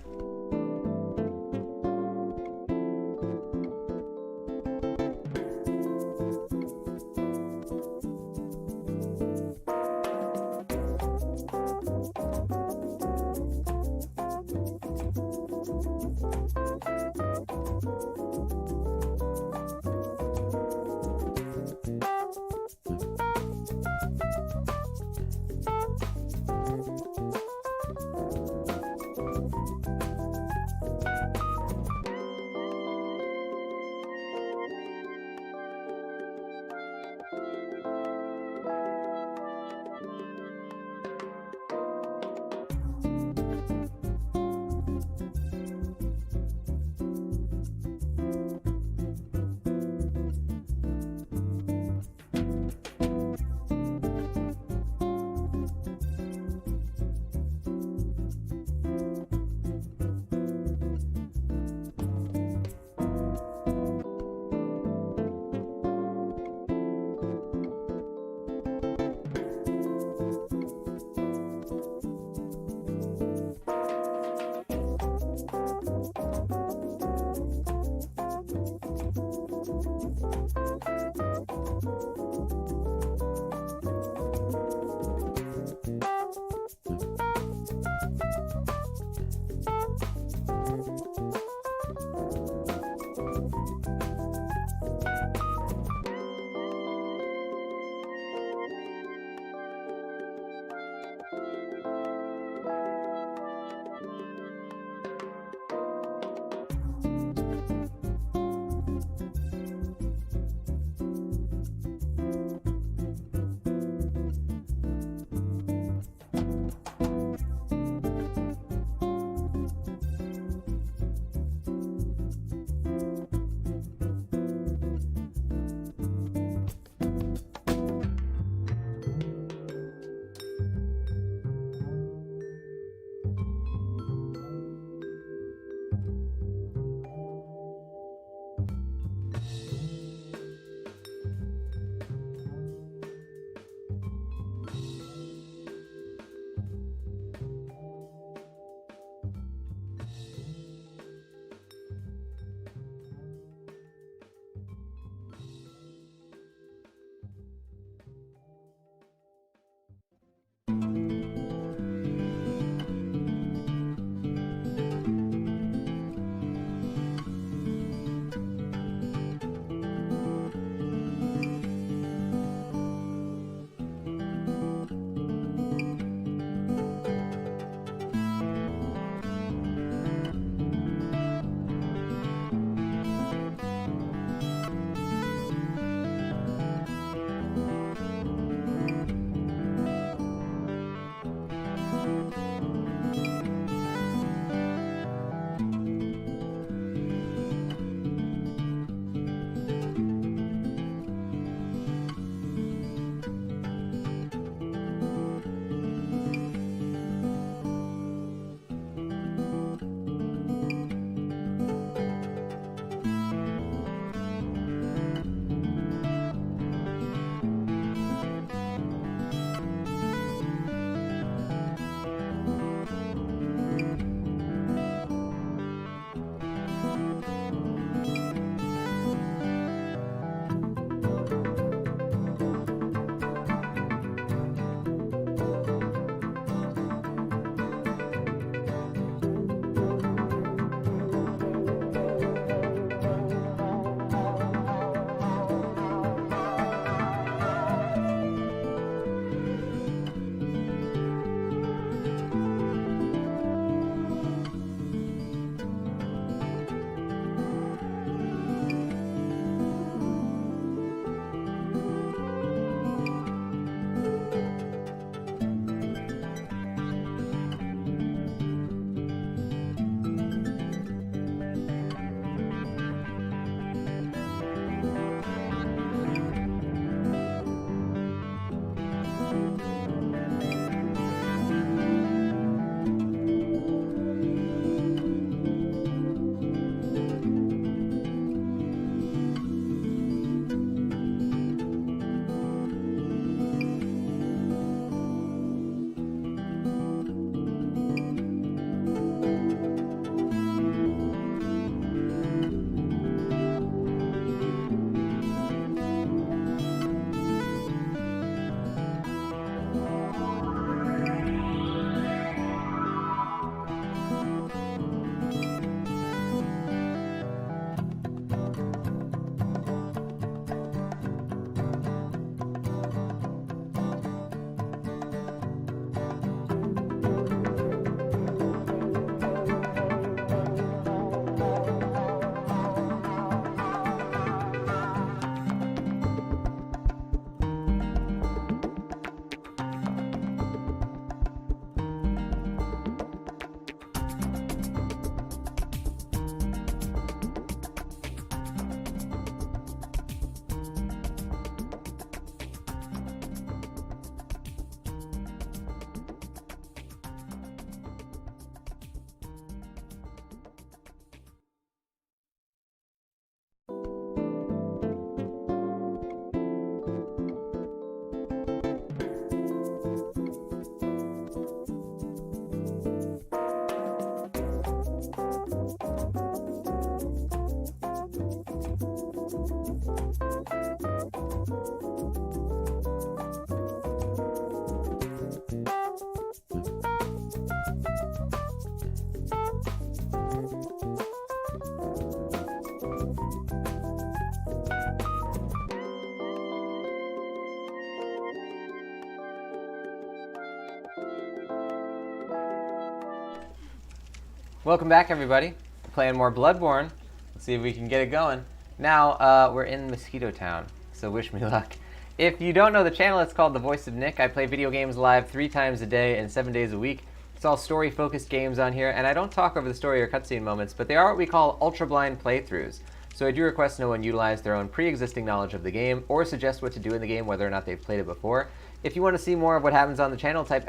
Welcome back, everybody. We're playing more Bloodborne. Let's see if we can get it going. Now, we're in Mosquito Town, so wish me luck. If you don't know the channel, it's called The Voice of Nick. I play video games live 3 times a day and 7 days a week. It's all story-focused games on here, and I don't talk over the story or cutscene moments, but they are what we call ultra-blind playthroughs. So I do request no one utilize their own pre-existing knowledge of the game or suggest what to do in the game whether or not they've played it before. If you want to see more of what happens on the channel, type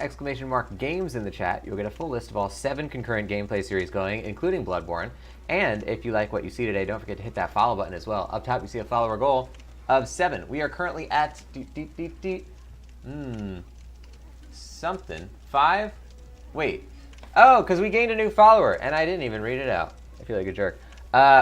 !games in the chat. You'll get a full list of all 7 concurrent gameplay series going, including Bloodborne. And if you like what you see today, don't forget to hit that follow button as well. Up top, you see a follower goal of 7. We are currently at something 5. Wait. Oh, because we gained a new follower, and I didn't even read it out. I feel like a jerk.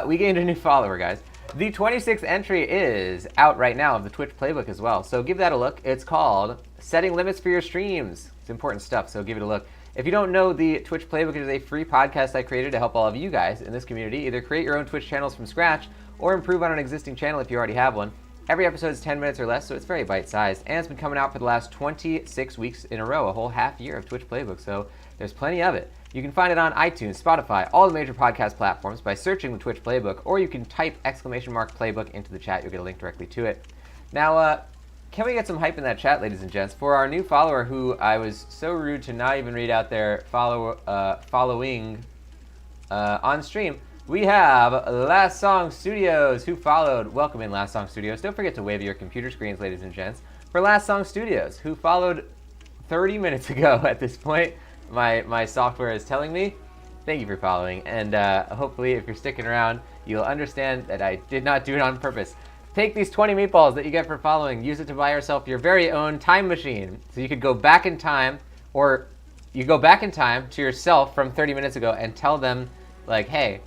We gained a new follower, guys. The 26th entry is out right now of the Twitch playbook as well, so give that a look. It's called Setting Limits for Your Streams. It's important stuff, so give it a look. If you don't know, the Twitch playbook is a free podcast I created to help all of you guys in this community either create your own Twitch channels from scratch or improve on an existing channel if you already have one. Every episode is 10 minutes or less, so it's very bite-sized, and it's been coming out for the last 26 weeks in a row, a whole half year of Twitch playbook, so there's plenty of it. You can find it on iTunes, Spotify, all the major podcast platforms by searching the Twitch playbook, or you can type !playbook into the chat. You'll get a link directly to it. Now, can we get some hype in that chat, ladies and gents, for our new follower who I was so rude to not even read out their following on stream. We have Last Song Studios who followed. Welcome in, Last Song Studios. Don't forget to wave your computer screens, ladies and gents, for Last Song Studios who followed 30 minutes ago at this point. My software is telling me. Thank you for following, and hopefully if you're sticking around, you'll understand that I did not do it on purpose. Take these 20 meatballs that you get for following, use it to buy yourself your very own time machine. So you could go back in time, or you go back in time to yourself from 30 minutes ago and tell them, like, hey,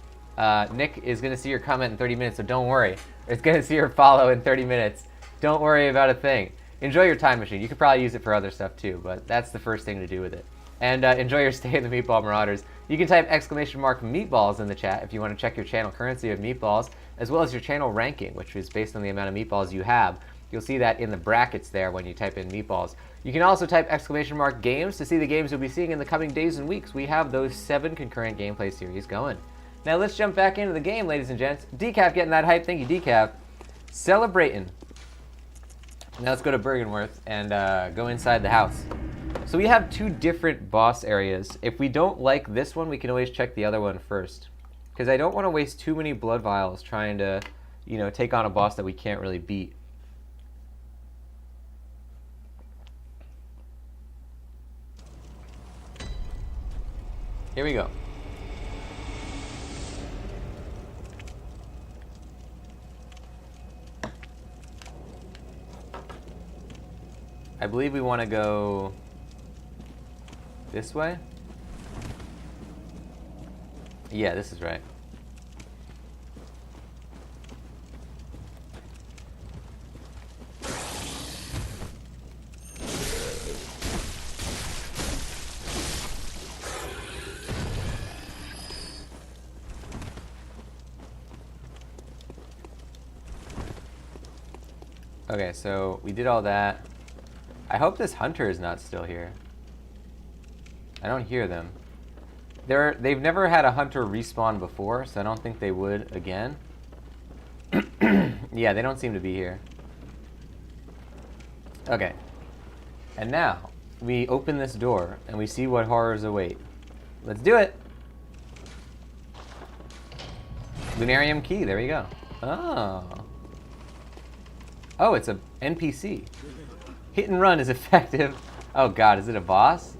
Nick is going to see your comment in 30 minutes, so don't worry. It's going to see your follow in 30 minutes. Don't worry about a thing. Enjoy your time machine. You could probably use it for other stuff too, but that's the first thing to do with it. And enjoy your stay in the Meatball Marauders. You can type !meatballs in the chat if you want to check your channel currency of meatballs, as well as your channel ranking, which is based on the amount of meatballs you have. You'll see that in the brackets there when you type in meatballs. You can also type !games to see the games you'll be seeing in the coming days and weeks. We have those 7 concurrent gameplay series going. Now let's jump back into the game, ladies and gents. Decaf getting that hype. Thank you, Decaf. Celebrating. Now let's go to Bergenworth and go inside the house. So we have 2 different boss areas. If we don't like this one, we can always check the other one first. Because I don't want to waste too many blood vials trying to, you know, take on a boss that we can't really beat. Here we go. I believe we want to go this way? Yeah, this is right. Okay, so we did all that. I hope this hunter is not still here. I don't hear them. They've never had a hunter respawn before, so I don't think they would again. Yeah, they don't seem to be here. Okay. And now, we open this door, and we see what horrors await. Let's do it! Lunarium key, there we go. Oh. Oh, it's a NPC. Hit and run is effective. Oh god, is it a boss?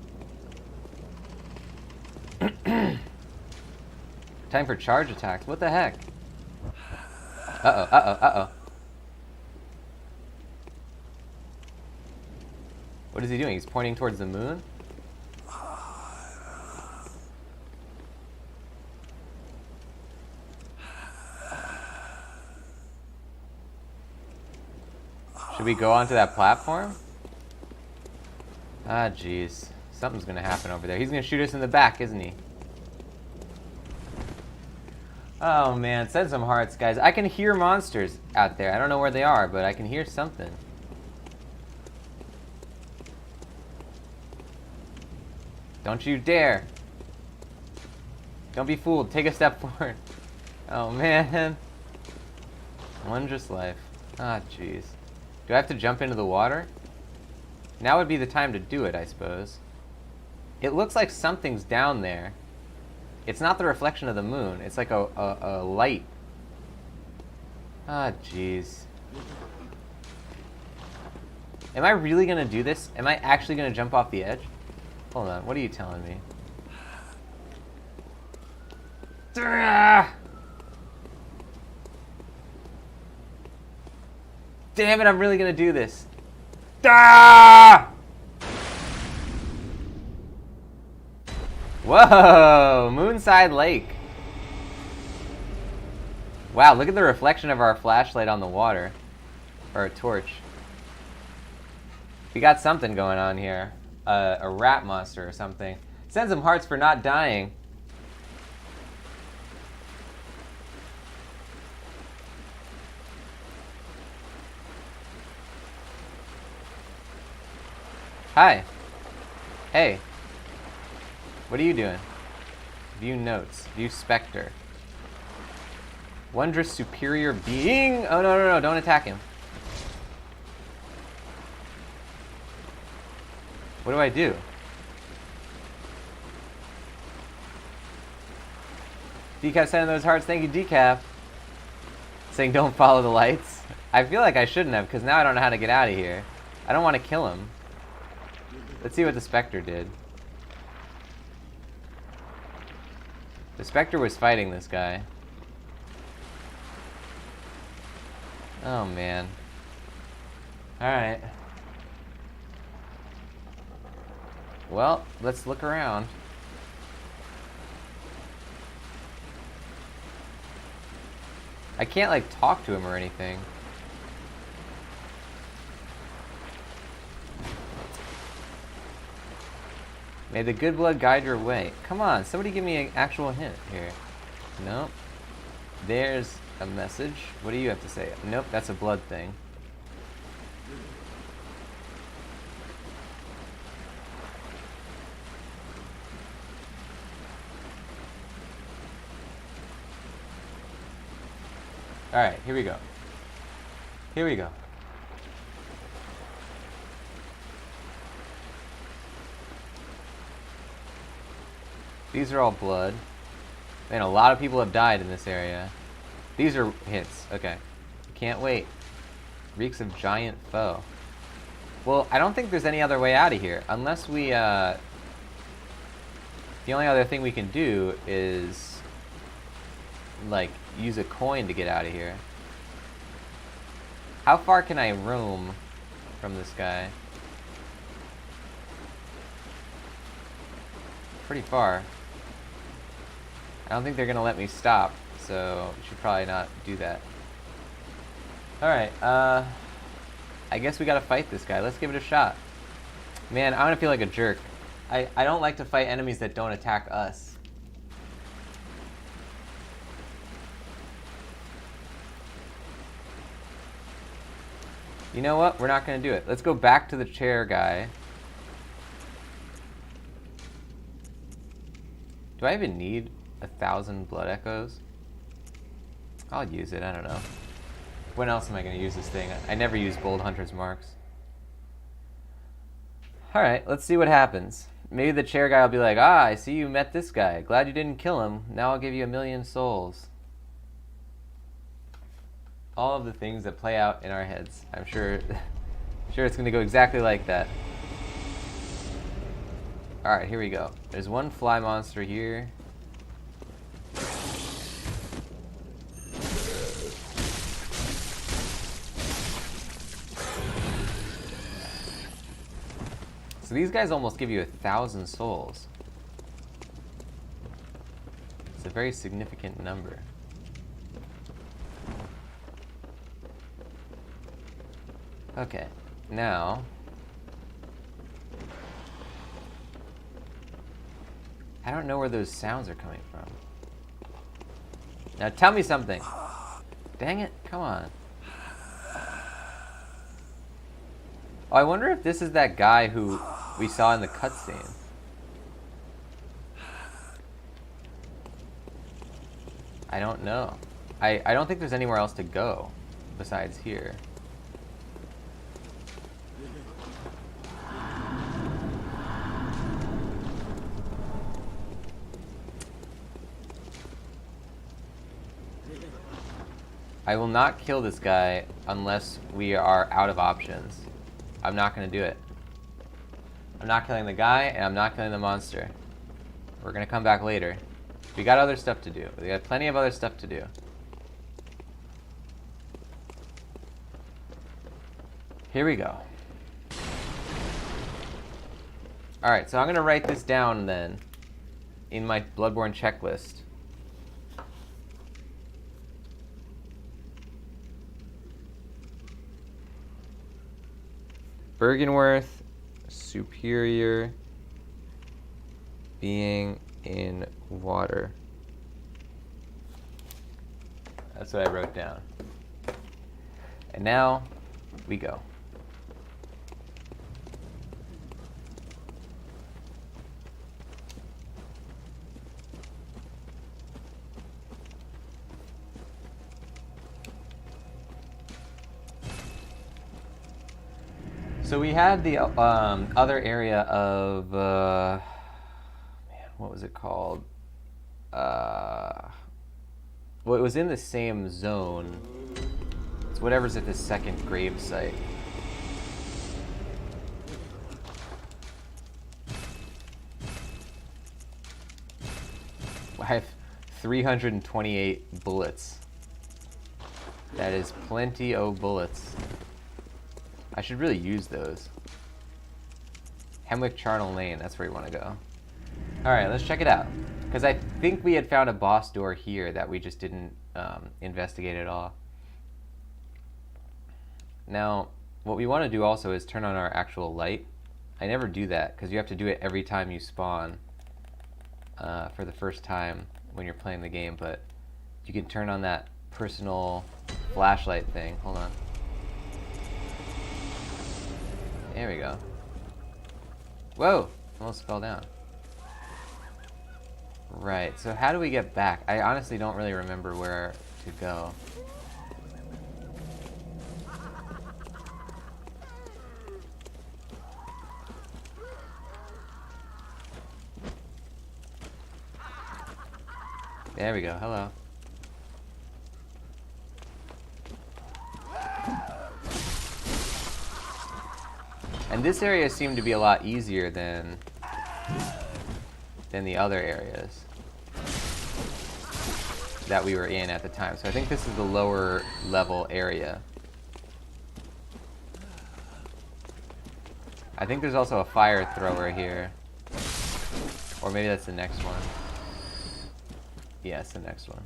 Time for charge attacks. What the heck? Uh-oh, uh-oh, uh-oh. What is he doing? He's pointing towards the moon? Should we go onto that platform? Ah, jeez. Something's gonna happen over there. He's gonna shoot us in the back, isn't he? Oh man, send some hearts, guys. I can hear monsters out there. I don't know where they are, but I can hear something. Don't you dare. Don't be fooled. Take a step forward. Oh, man. Wondrous life. Ah, jeez. Do I have to jump into the water? Now would be the time to do it, I suppose. It looks like something's down there. It's not the reflection of the moon. It's like a light. Ah, jeez. Am I really gonna do this? Am I actually gonna jump off the edge? Hold on, what are you telling me? Damn it, I'm really gonna do this. Whoa, Moonside Lake. Wow, look at the reflection of our flashlight on the water. Or a torch. We got something going on here. A rat monster or something. Send some hearts for not dying. Hi. Hey. What are you doing? View notes. View specter. Wondrous superior being. Oh, no, don't attack him. What do I do? Decaf sending those hearts. Thank you, Decaf. Saying don't follow the lights. I feel like I shouldn't have, because now I don't know how to get out of here. I don't want to kill him. Let's see what the Spectre did. The Spectre was fighting this guy. Oh, man. Alright. Well, let's look around. I can't, like, talk to him or anything. May the good blood guide your way. Come on, somebody give me an actual hint here. Nope. There's a message. What do you have to say? Nope, that's a blood thing. Alright, here we go. Here we go. These are all blood. Man, a lot of people have died in this area. These are hints. Okay. Can't wait. Reeks of giant foe. Well, I don't think there's any other way out of here. Unless we, the only other thing we can do is, like, use a coin to get out of here. How far can I roam from this guy? Pretty far. I don't think they're gonna let me stop, so we should probably not do that. Alright, I guess we gotta fight this guy. Let's give it a shot. Man, I'm gonna feel like a jerk. I don't like to fight enemies that don't attack us. You know what? We're not gonna do it. Let's go back to the chair guy. Do I even need 1,000 blood echoes? I'll use it, I don't know. When else am I going to use this thing? I never use bold hunter's marks. Alright, let's see what happens. Maybe the chair guy will be like, ah, I see you met this guy. Glad you didn't kill him. Now I'll give you 1,000,000 souls. All of the things that play out in our heads. I'm sure, sure it's going to go exactly like that. Alright, here we go. There's one fly monster here. So these guys almost give you 1,000 souls. It's a very significant number. Okay, now I don't know where those sounds are coming from. Now tell me something. Dang it, come on. Oh, I wonder if this is that guy who we saw in the cutscene. I don't know. I don't think there's anywhere else to go besides here. I will not kill this guy unless we are out of options. I'm not going to do it. I'm not killing the guy, and I'm not killing the monster. We're going to come back later. We got other stuff to do. We got plenty of other stuff to do. Here we go. Alright, so I'm going to write this down then in my Bloodborne checklist. Bergenworth, superior being in water. That's what I wrote down. And now we go. So we had the other area of, man, what was it called? Well, it was in the same zone. It's whatever's at the second grave site. I have 328 bullets. That is plenty of bullets. I should really use those. Hemwick Charnel Lane, that's where we want to go. Alright, let's check it out. Because I think we had found a boss door here that we just didn't investigate at all. Now, what we want to do also is turn on our actual light. I never do that, because you have to do it every time you spawn for the first time when you're playing the game, but you can turn on that personal flashlight thing. Hold on. There we go. Whoa! Almost fell down. Right, so how do we get back? I honestly don't really remember where to go. There we go, hello. And this area seemed to be a lot easier than the other areas that we were in at the time. So I think this is the lower level area. I think there's also a fire thrower here. Or maybe that's the next one. Yeah, it's the next one.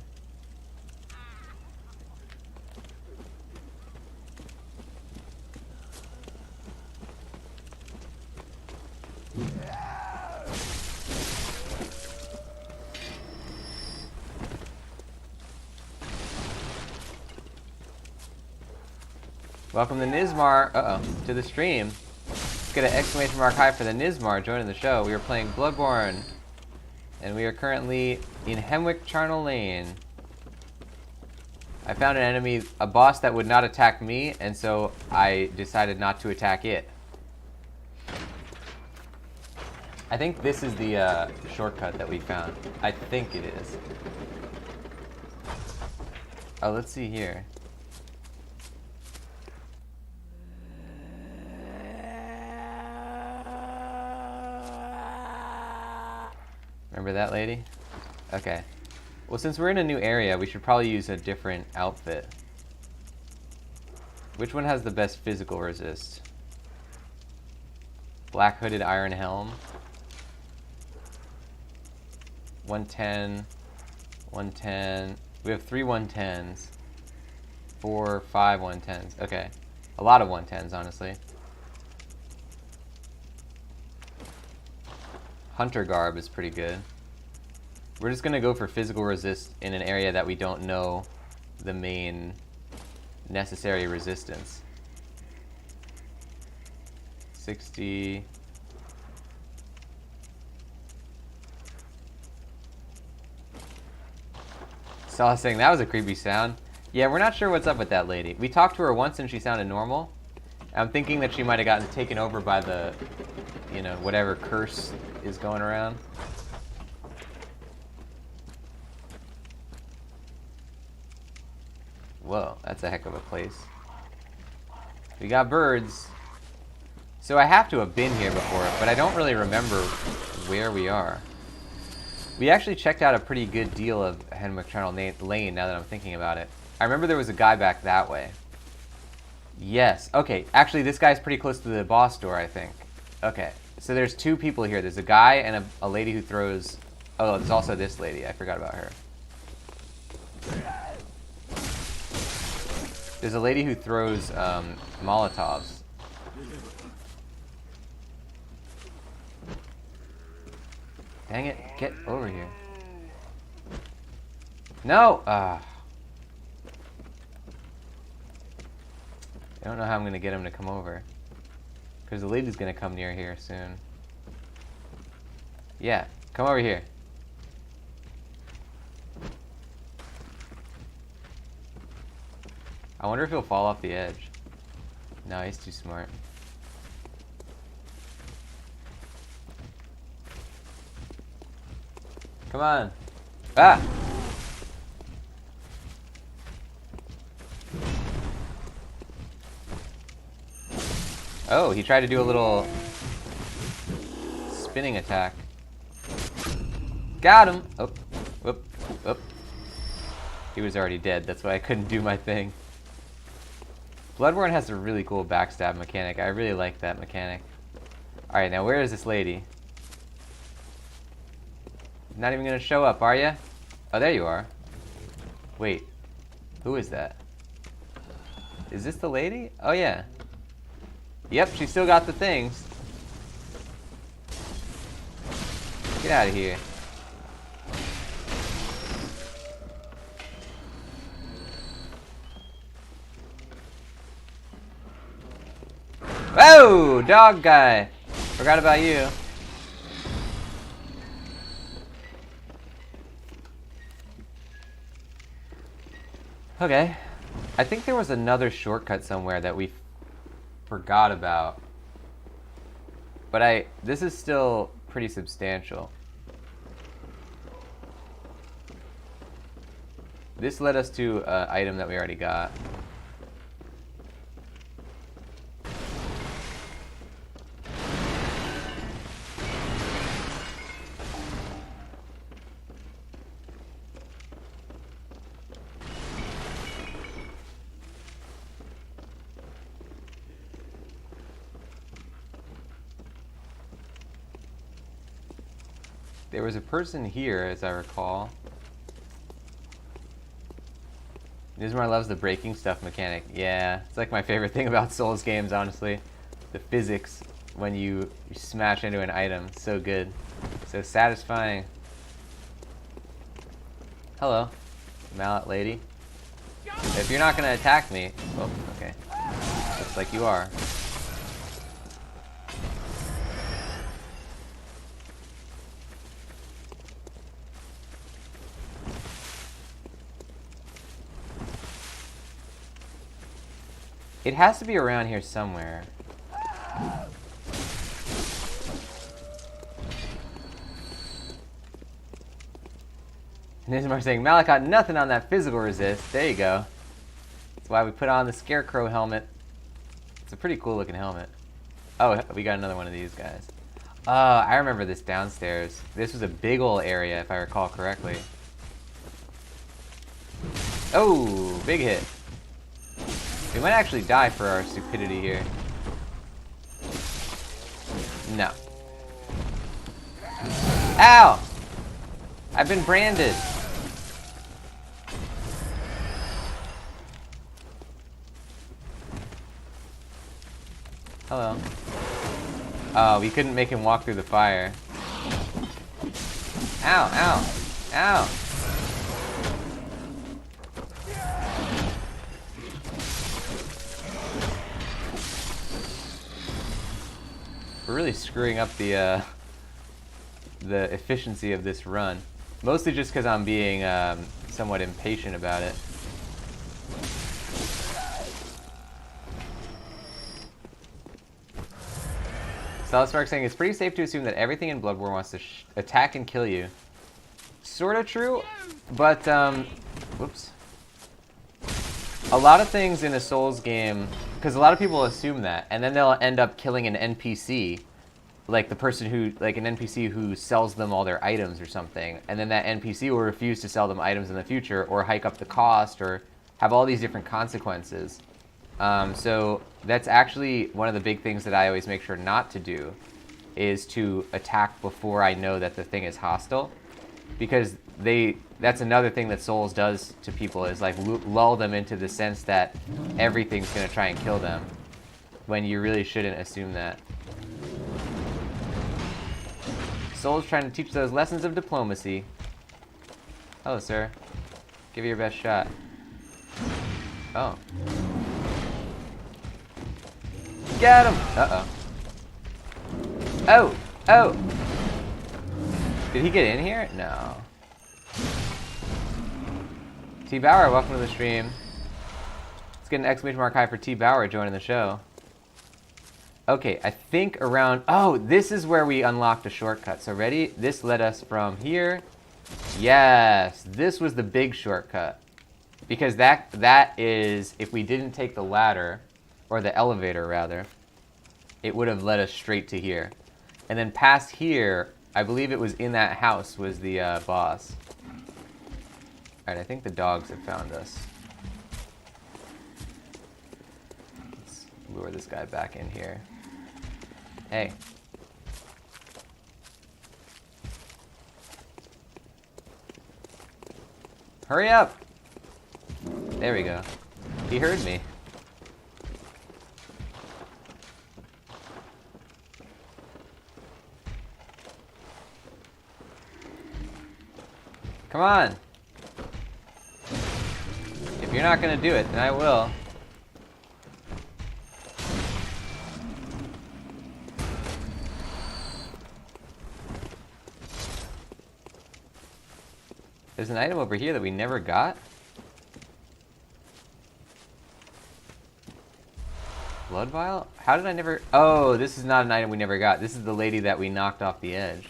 Welcome to Nizmar, to the stream. Let's get an exclamation mark high for the Nizmar joining the show. We are playing Bloodborne, and we are currently in Hemwick Charnel Lane. I found an enemy, a boss that would not attack me, and so I decided not to attack it. I think this is the shortcut that we found. I think it is. Oh, let's see here. Remember that lady? Okay. Well, since we're in a new area, we should probably use a different outfit. Which one has the best physical resist? Black hooded iron helm. 110. 110. We have 3 110s. 4, 5 110s. Okay. A lot of 110s, honestly. Hunter garb is pretty good. We're just gonna go for physical resist in an area that we don't know the main necessary resistance. 60. Saw saying that was a creepy sound. Yeah, we're not sure what's up with that lady. We talked to her once and she sounded normal. I'm thinking that she might have gotten taken over by the, you know, whatever curse is going around. Whoa, that's a heck of a place. We got birds. So I have to have been here before, but I don't really remember where we are. We actually checked out a pretty good deal of Henwick Lane now that I'm thinking about it. I remember there was a guy back that way. Yes, okay. Actually, this guy's pretty close to the boss door, I think. Okay, so there's two people here. There's a guy and a lady who throws... Oh, there's also this lady. I forgot about her. There's a lady who throws Molotovs. Dang it, get over here. No! I don't know how I'm going to get him to come over. Because the lady's going to come near here soon. Yeah, come over here. I wonder if he'll fall off the edge. No, he's too smart. Come on. Ah! Oh, he tried to do a little spinning attack. Got him! Oh, whoop, whoop. He was already dead, that's why I couldn't do my thing. Bloodborne has a really cool backstab mechanic. I really like that mechanic. Alright, now where is this lady? Not even gonna show up, are ya? Oh, there you are. Wait, who is that? Is this the lady? Oh, yeah. Yep, she still got the things. Get out of here. Whoa, dog guy. Forgot about you. Okay. I think there was another shortcut somewhere that we forgot about. But this is still pretty substantial. This led us to an item that we already got. There was a person here, as I recall. Nismar loves the breaking stuff mechanic. Yeah, it's like my favorite thing about Souls games, honestly. The physics when you smash into an item. So good. So satisfying. Hello, mallet lady. If you're not going to attack me... Oh, okay. Looks like you are. It has to be around here somewhere. Nismar saying, Malik got nothing on that physical resist. There you go. That's why we put on the Scarecrow helmet. It's a pretty cool looking helmet. Oh, we got another one of these guys. I remember this downstairs. This was a big ol' area, if I recall correctly. Oh, big hit. We might actually die for our stupidity here. No. Ow! I've been branded. Hello. Oh, we couldn't make him walk through the fire. Ow, ow, ow. We're really screwing up the efficiency of this run. Mostly just because I'm being somewhat impatient about it. Spark saying it's pretty safe to assume that everything in Bloodborne wants to attack and kill you. Sort of true, but whoops. A lot of things in a Souls game, because a lot of people assume that, and then they'll end up killing an NPC, like the person who, like an NPC who sells them all their items or something, and then that NPC will refuse to sell them items in the future, or hike up the cost, or have all these different consequences. So that's actually one of the big things that I always make sure not to do, is to attack before I know that the thing is hostile, because that's another thing that Souls does to people, is like lull them into the sense that everything's going to try and kill them, when you really shouldn't assume that. Souls trying to teach those lessons of diplomacy. Hello, sir. Give it your best shot. Oh. Get him! Uh-oh. Oh! Oh! Did he get in here? No. T. Bauer, welcome to the stream. Let's get an exclamation mark high for T. Bauer joining the show. Okay, I think around... Oh, this is where we unlocked a shortcut. So ready? This led us from here. Yes, this was the big shortcut. Because that is... If we didn't take the ladder, or the elevator rather, it would have led us straight to here. And then past here, I believe it was in that house, was the boss. Alright, I think the dogs have found us. Let's lure this guy back in here. Hey. Hurry up! There we go. He heard me. Come on! If you're not gonna do it, then I will. There's an item over here that we never got. Blood vial? How did I never... Oh, this is not an item we never got. This is the lady that we knocked off the edge.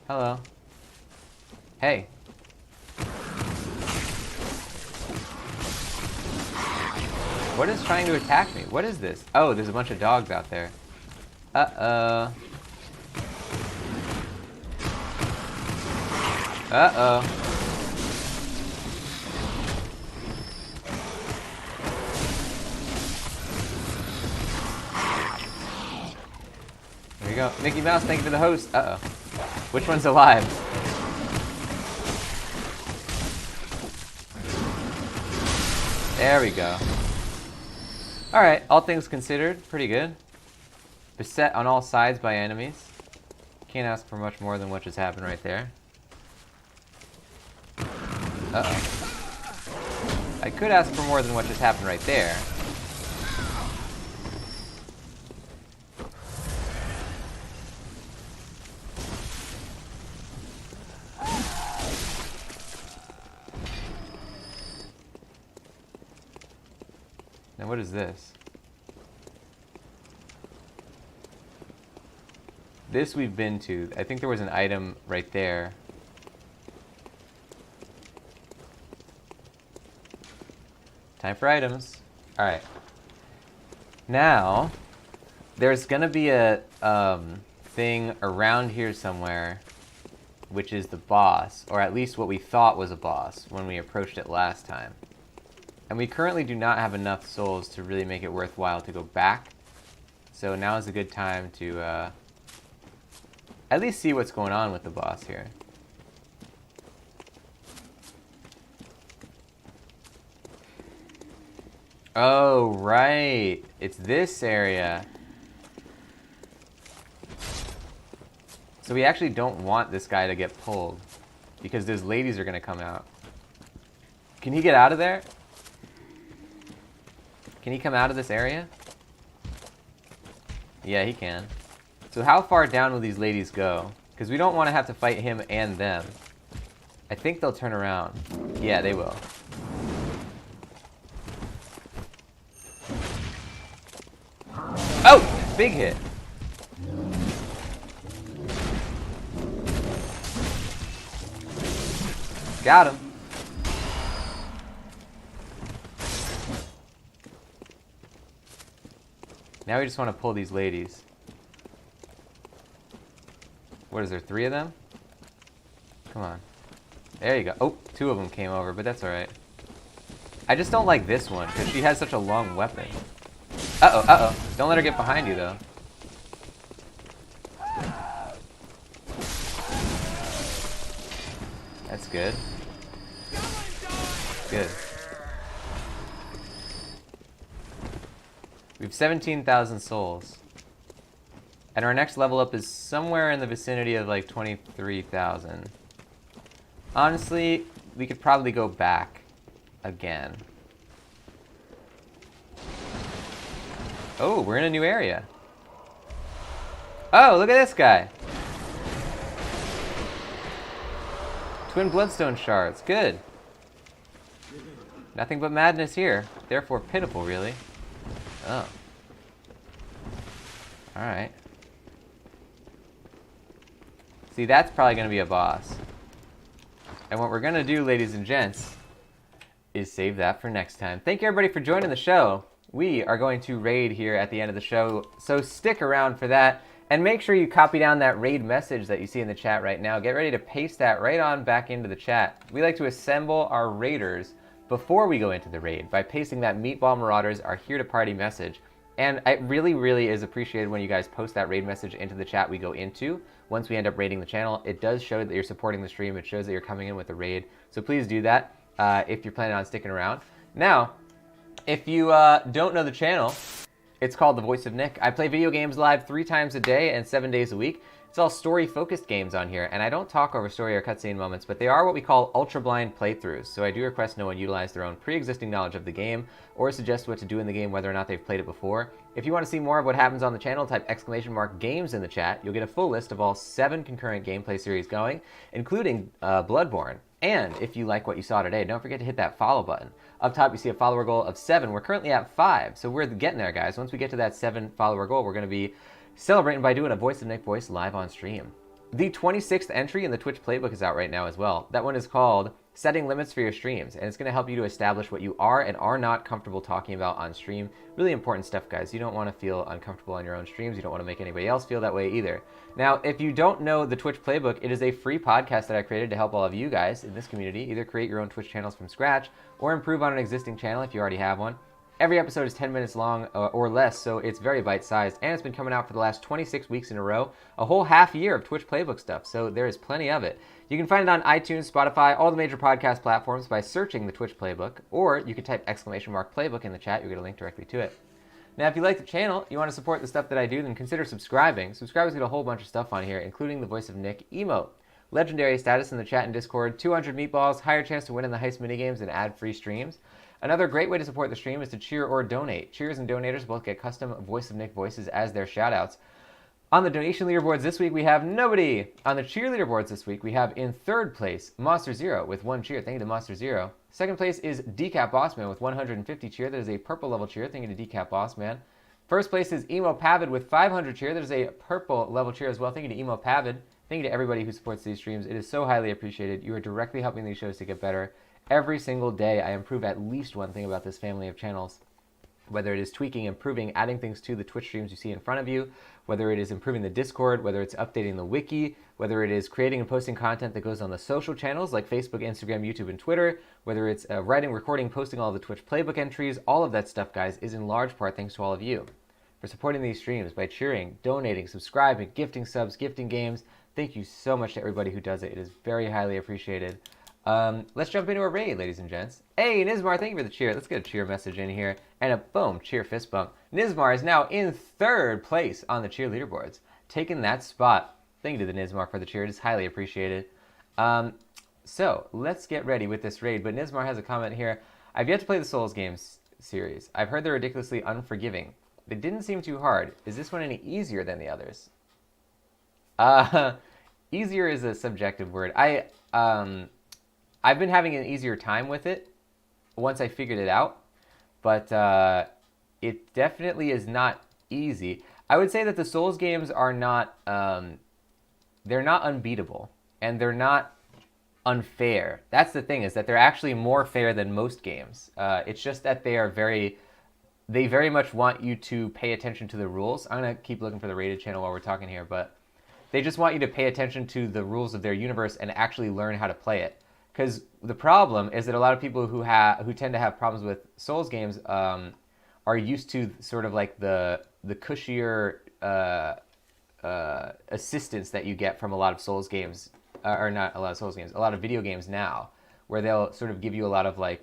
Hello. Hey. What is trying to attack me? What is this? Oh, there's a bunch of dogs out there. Uh-oh. Uh-oh. There we go. Mickey Mouse, thank you for the host. Uh-oh. Which one's alive? There we go. Alright, all things considered, pretty good. Beset on all sides by enemies. Can't ask for much more than what just happened right there. Uh-oh. I could ask for more than what just happened right there. Now what is this? This we've been to. I think there was an item right there. Time for items. Alright. Now, there's gonna be a thing around here somewhere, which is the boss, or at least what we thought was a boss when we approached it last time. And we currently do not have enough souls to really make it worthwhile to go back. So now is a good time to at least see what's going on with the boss here. Oh, right. It's this area. So we actually don't want this guy to get pulled, because those ladies are going to come out. Can he get out of there? Can he come out of this area? Yeah, he can. So how far down will these ladies go? Because we don't want to have to fight him and them. I think they'll turn around. Yeah, they will. Oh! Big hit. Got him. Now we just want to pull these ladies. What is there, 3 of them? Come on. There you go. Oh, 2 of them came over, but that's alright. I just don't like this one, because she has such a long weapon. Uh-oh, uh-oh. Don't let her get behind you, though. That's good. Good. We have 17,000 souls. And our next level up is somewhere in the vicinity of like 23,000. Honestly, we could probably go back again. Oh, we're in a new area. Oh, look at this guy. Twin bloodstone shards. Good. Nothing but madness here. Therefore pitiful, really. Oh. Alright. See, that's probably going to be a boss. And what we're going to do, ladies and gents, is save that for next time. Thank you, everybody, for joining the show. We are going to raid here at the end of the show, so stick around for that. And make sure you copy down that raid message that you see in the chat right now. Get ready to paste that right on back into the chat. We like to assemble our raiders before we go into the raid by pasting that Meatball Marauders are here to party message. And it really, really is appreciated when you guys post that raid message into the chat we go into. Once we end up raiding the channel, it does show that you're supporting the stream. It shows that you're coming in with a raid. So please do that if you're planning on sticking around. Now, if you don't know the channel, it's called The Voice of Nick. I play video games live 3 times a day and 7 days a week. It's all story-focused games on here, and I don't talk over story or cutscene moments, but they are what we call ultra-blind playthroughs, so I do request no one utilize their own pre-existing knowledge of the game or suggest what to do in the game whether or not they've played it before. If you want to see more of what happens on the channel, type !games in the chat. You'll get a full list of all 7 concurrent gameplay series going, including Bloodborne. And if you like what you saw today, don't forget to hit that follow button. Up top, you see a follower goal of 7. We're currently at 5, so we're getting there, guys. Once we get to that 7 follower goal, we're going to be celebrating by doing a Voice of Nick voice live on stream. The 26th entry in the Twitch playbook is out right now as well. That one is called Setting Limits for Your Streams, and it's going to help you to establish what you are and are not comfortable talking about on stream. Really important stuff, guys. You don't want to feel uncomfortable on your own streams. You don't want to make anybody else feel that way either. Now, if you don't know the Twitch playbook, it is a free podcast that I created to help all of you guys in this community either create your own Twitch channels from scratch or improve on an existing channel if you already have one. Every episode is 10 minutes long or less, so it's very bite-sized, and it's been coming out for the last 26 weeks in a row, a whole half year of Twitch playbook stuff, so there is plenty of it. You can find it on iTunes, Spotify, all the major podcast platforms by searching the Twitch playbook, or you can type !playbook in the chat. You'll get a link directly to it. Now, if you like the channel, you want to support the stuff that I do, then consider subscribing. Subscribers get a whole bunch of stuff on here, including the Voice of Nick emote, legendary status in the chat and Discord, 200 meatballs, higher chance to win in the heist minigames, and ad-free streams. Another great way to support the stream is to cheer or donate. Cheers and donators both get custom Voice of Nick voices as their shoutouts. On the donation leaderboards this week, we have nobody. On the cheer leaderboards this week, we have in 3rd place, Monster Zero with 1 cheer. Thank you to Monster Zero. 2nd place is Decap Bossman with 150 cheer. That is a purple level cheer. Thank you to Decap Bossman. 1st place is Emo Pavid with 500 cheer. That is a purple level cheer as well. Thank you to Emo Pavid. Thank you to everybody who supports these streams. It is so highly appreciated. You are directly helping these shows to get better. Every single day, I improve at least one thing about this family of channels, whether it is tweaking, improving, adding things to the Twitch streams you see in front of you, whether it is improving the Discord, whether it's updating the wiki, whether it is creating and posting content that goes on the social channels like Facebook, Instagram, YouTube, and Twitter, whether it's writing, recording, posting all the Twitch playbook entries, all of that stuff, guys, is in large part thanks to all of you for supporting these streams by cheering, donating, subscribing, gifting subs, gifting games. Thank you so much to everybody who does it. It is very highly appreciated. Let's jump into a raid, ladies and gents. Hey, Nizmar, thank you for the cheer. Let's get a cheer message in here. And a boom, cheer fist bump. Nizmar is now in 3rd place on the cheer leaderboards, taking that spot. Thank you to the Nizmar for the cheer. It is highly appreciated. So, let's get ready with this raid. But Nizmar has a comment here. I've yet to play the Souls games series. I've heard they're ridiculously unforgiving. They didn't seem too hard. Is this one any easier than the others? Easier is a subjective word. I've been having an easier time with it once I figured it out, but it definitely is not easy. I would say that the Souls games are not they're not unbeatable, and they're not unfair. That's the thing, is that they're actually more fair than most games. It's just that they very much want you to pay attention to the rules. I'm gonna keep looking for the rated channel while we're talking here, but they just want you to pay attention to the rules of their universe and actually learn how to play it. Because the problem is that a lot of people who tend to have problems with Souls games are used to sort of like the cushier assistance that you get from a lot of Souls games, or not a lot of Souls games, a lot of video games now, where they'll sort of give you a lot of like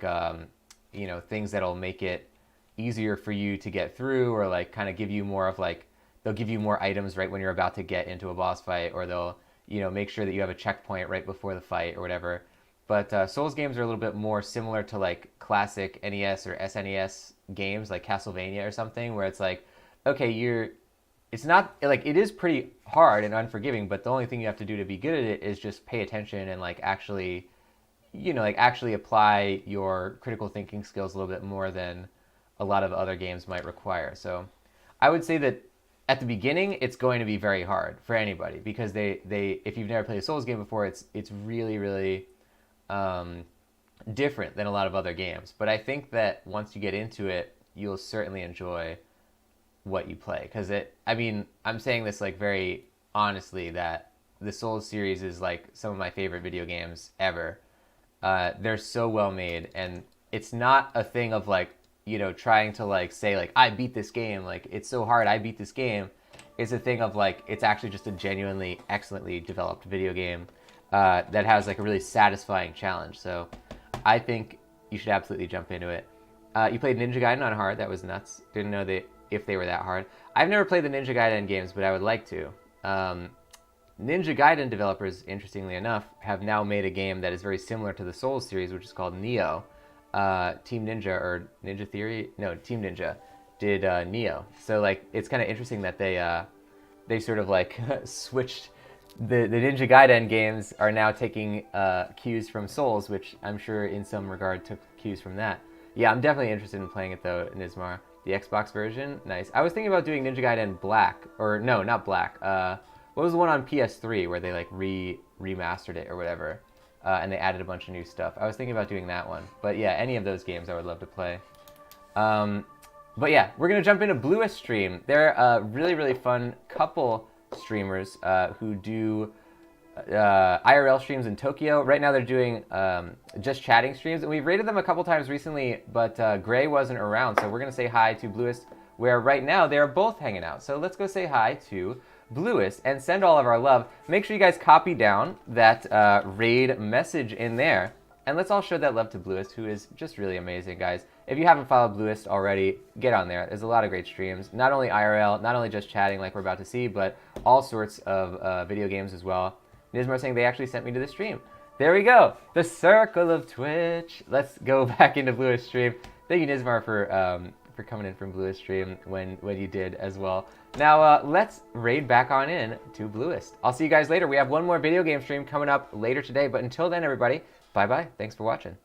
things that'll make it easier for you to get through, or like kind of give you more of like, they'll give you more items right when you're about to get into a boss fight, or they'll make sure that you have a checkpoint right before the fight or whatever. But Souls games are a little bit more similar to like classic NES or SNES games like Castlevania or something, where it's like, okay, it's not like, it is pretty hard and unforgiving, but the only thing you have to do to be good at it is just pay attention and like actually actually apply your critical thinking skills a little bit more than a lot of other games might require. So I would say that at the beginning it's going to be very hard for anybody, because they if you've never played a Souls game before, it's really, really different than a lot of other games. But I think that once you get into it, you'll certainly enjoy what you play, because I'm saying this like very honestly, that the Souls series is like some of my favorite video games ever. They're so well made, and it's not a thing of like trying to like say like, I beat this game, like it's so hard, I beat this game. It's a thing of like, it's actually just a genuinely excellently developed video game that has like a really satisfying challenge. So I think you should absolutely jump into it. You played Ninja Gaiden on hard. That was nuts. Didn't know if they were that hard. I've never played the Ninja Gaiden games, but I would like to. Ninja Gaiden developers, interestingly enough, have now made a game that is very similar to the Souls series, which is called Neo. Team Ninja, or Ninja Theory? No, Team Ninja did Neo. So like, it's kind of interesting that they sort of like switched. The Ninja Gaiden games are now taking cues from Souls, which I'm sure in some regard took cues from that. Yeah, I'm definitely interested in playing it though, Nismar. The Xbox version, nice. I was thinking about doing Ninja Gaiden Black, or no, not Black. What was the one on PS3 where they like remastered it or whatever, and they added a bunch of new stuff? I was thinking about doing that one. But yeah, any of those games I would love to play. But yeah, we're gonna jump into Bluest Stream. They're a really, really fun couple streamers who do IRL streams in Tokyo. Right now they're doing just chatting streams, and we've rated them a couple times recently, but Gray wasn't around, so we're going to say hi to Bluest, where right now they're both hanging out. So let's go say hi to Bluest and send all of our love. Make sure you guys copy down that raid message in there, and let's all show that love to Bluest, who is just really amazing, guys. If you haven't followed Bluest already, get on there. There's a lot of great streams, not only IRL, not only just chatting like we're about to see, but all sorts of video games as well. Nismar saying they actually sent me to the stream. There we go. The circle of Twitch. Let's go back into Bluest Stream. Thank you, Nismar, for coming in from Bluest Stream when you did as well. Now, let's raid back on in to Bluest. I'll see you guys later. We have one more video game stream coming up later today, but until then, everybody, bye-bye. Thanks for watching.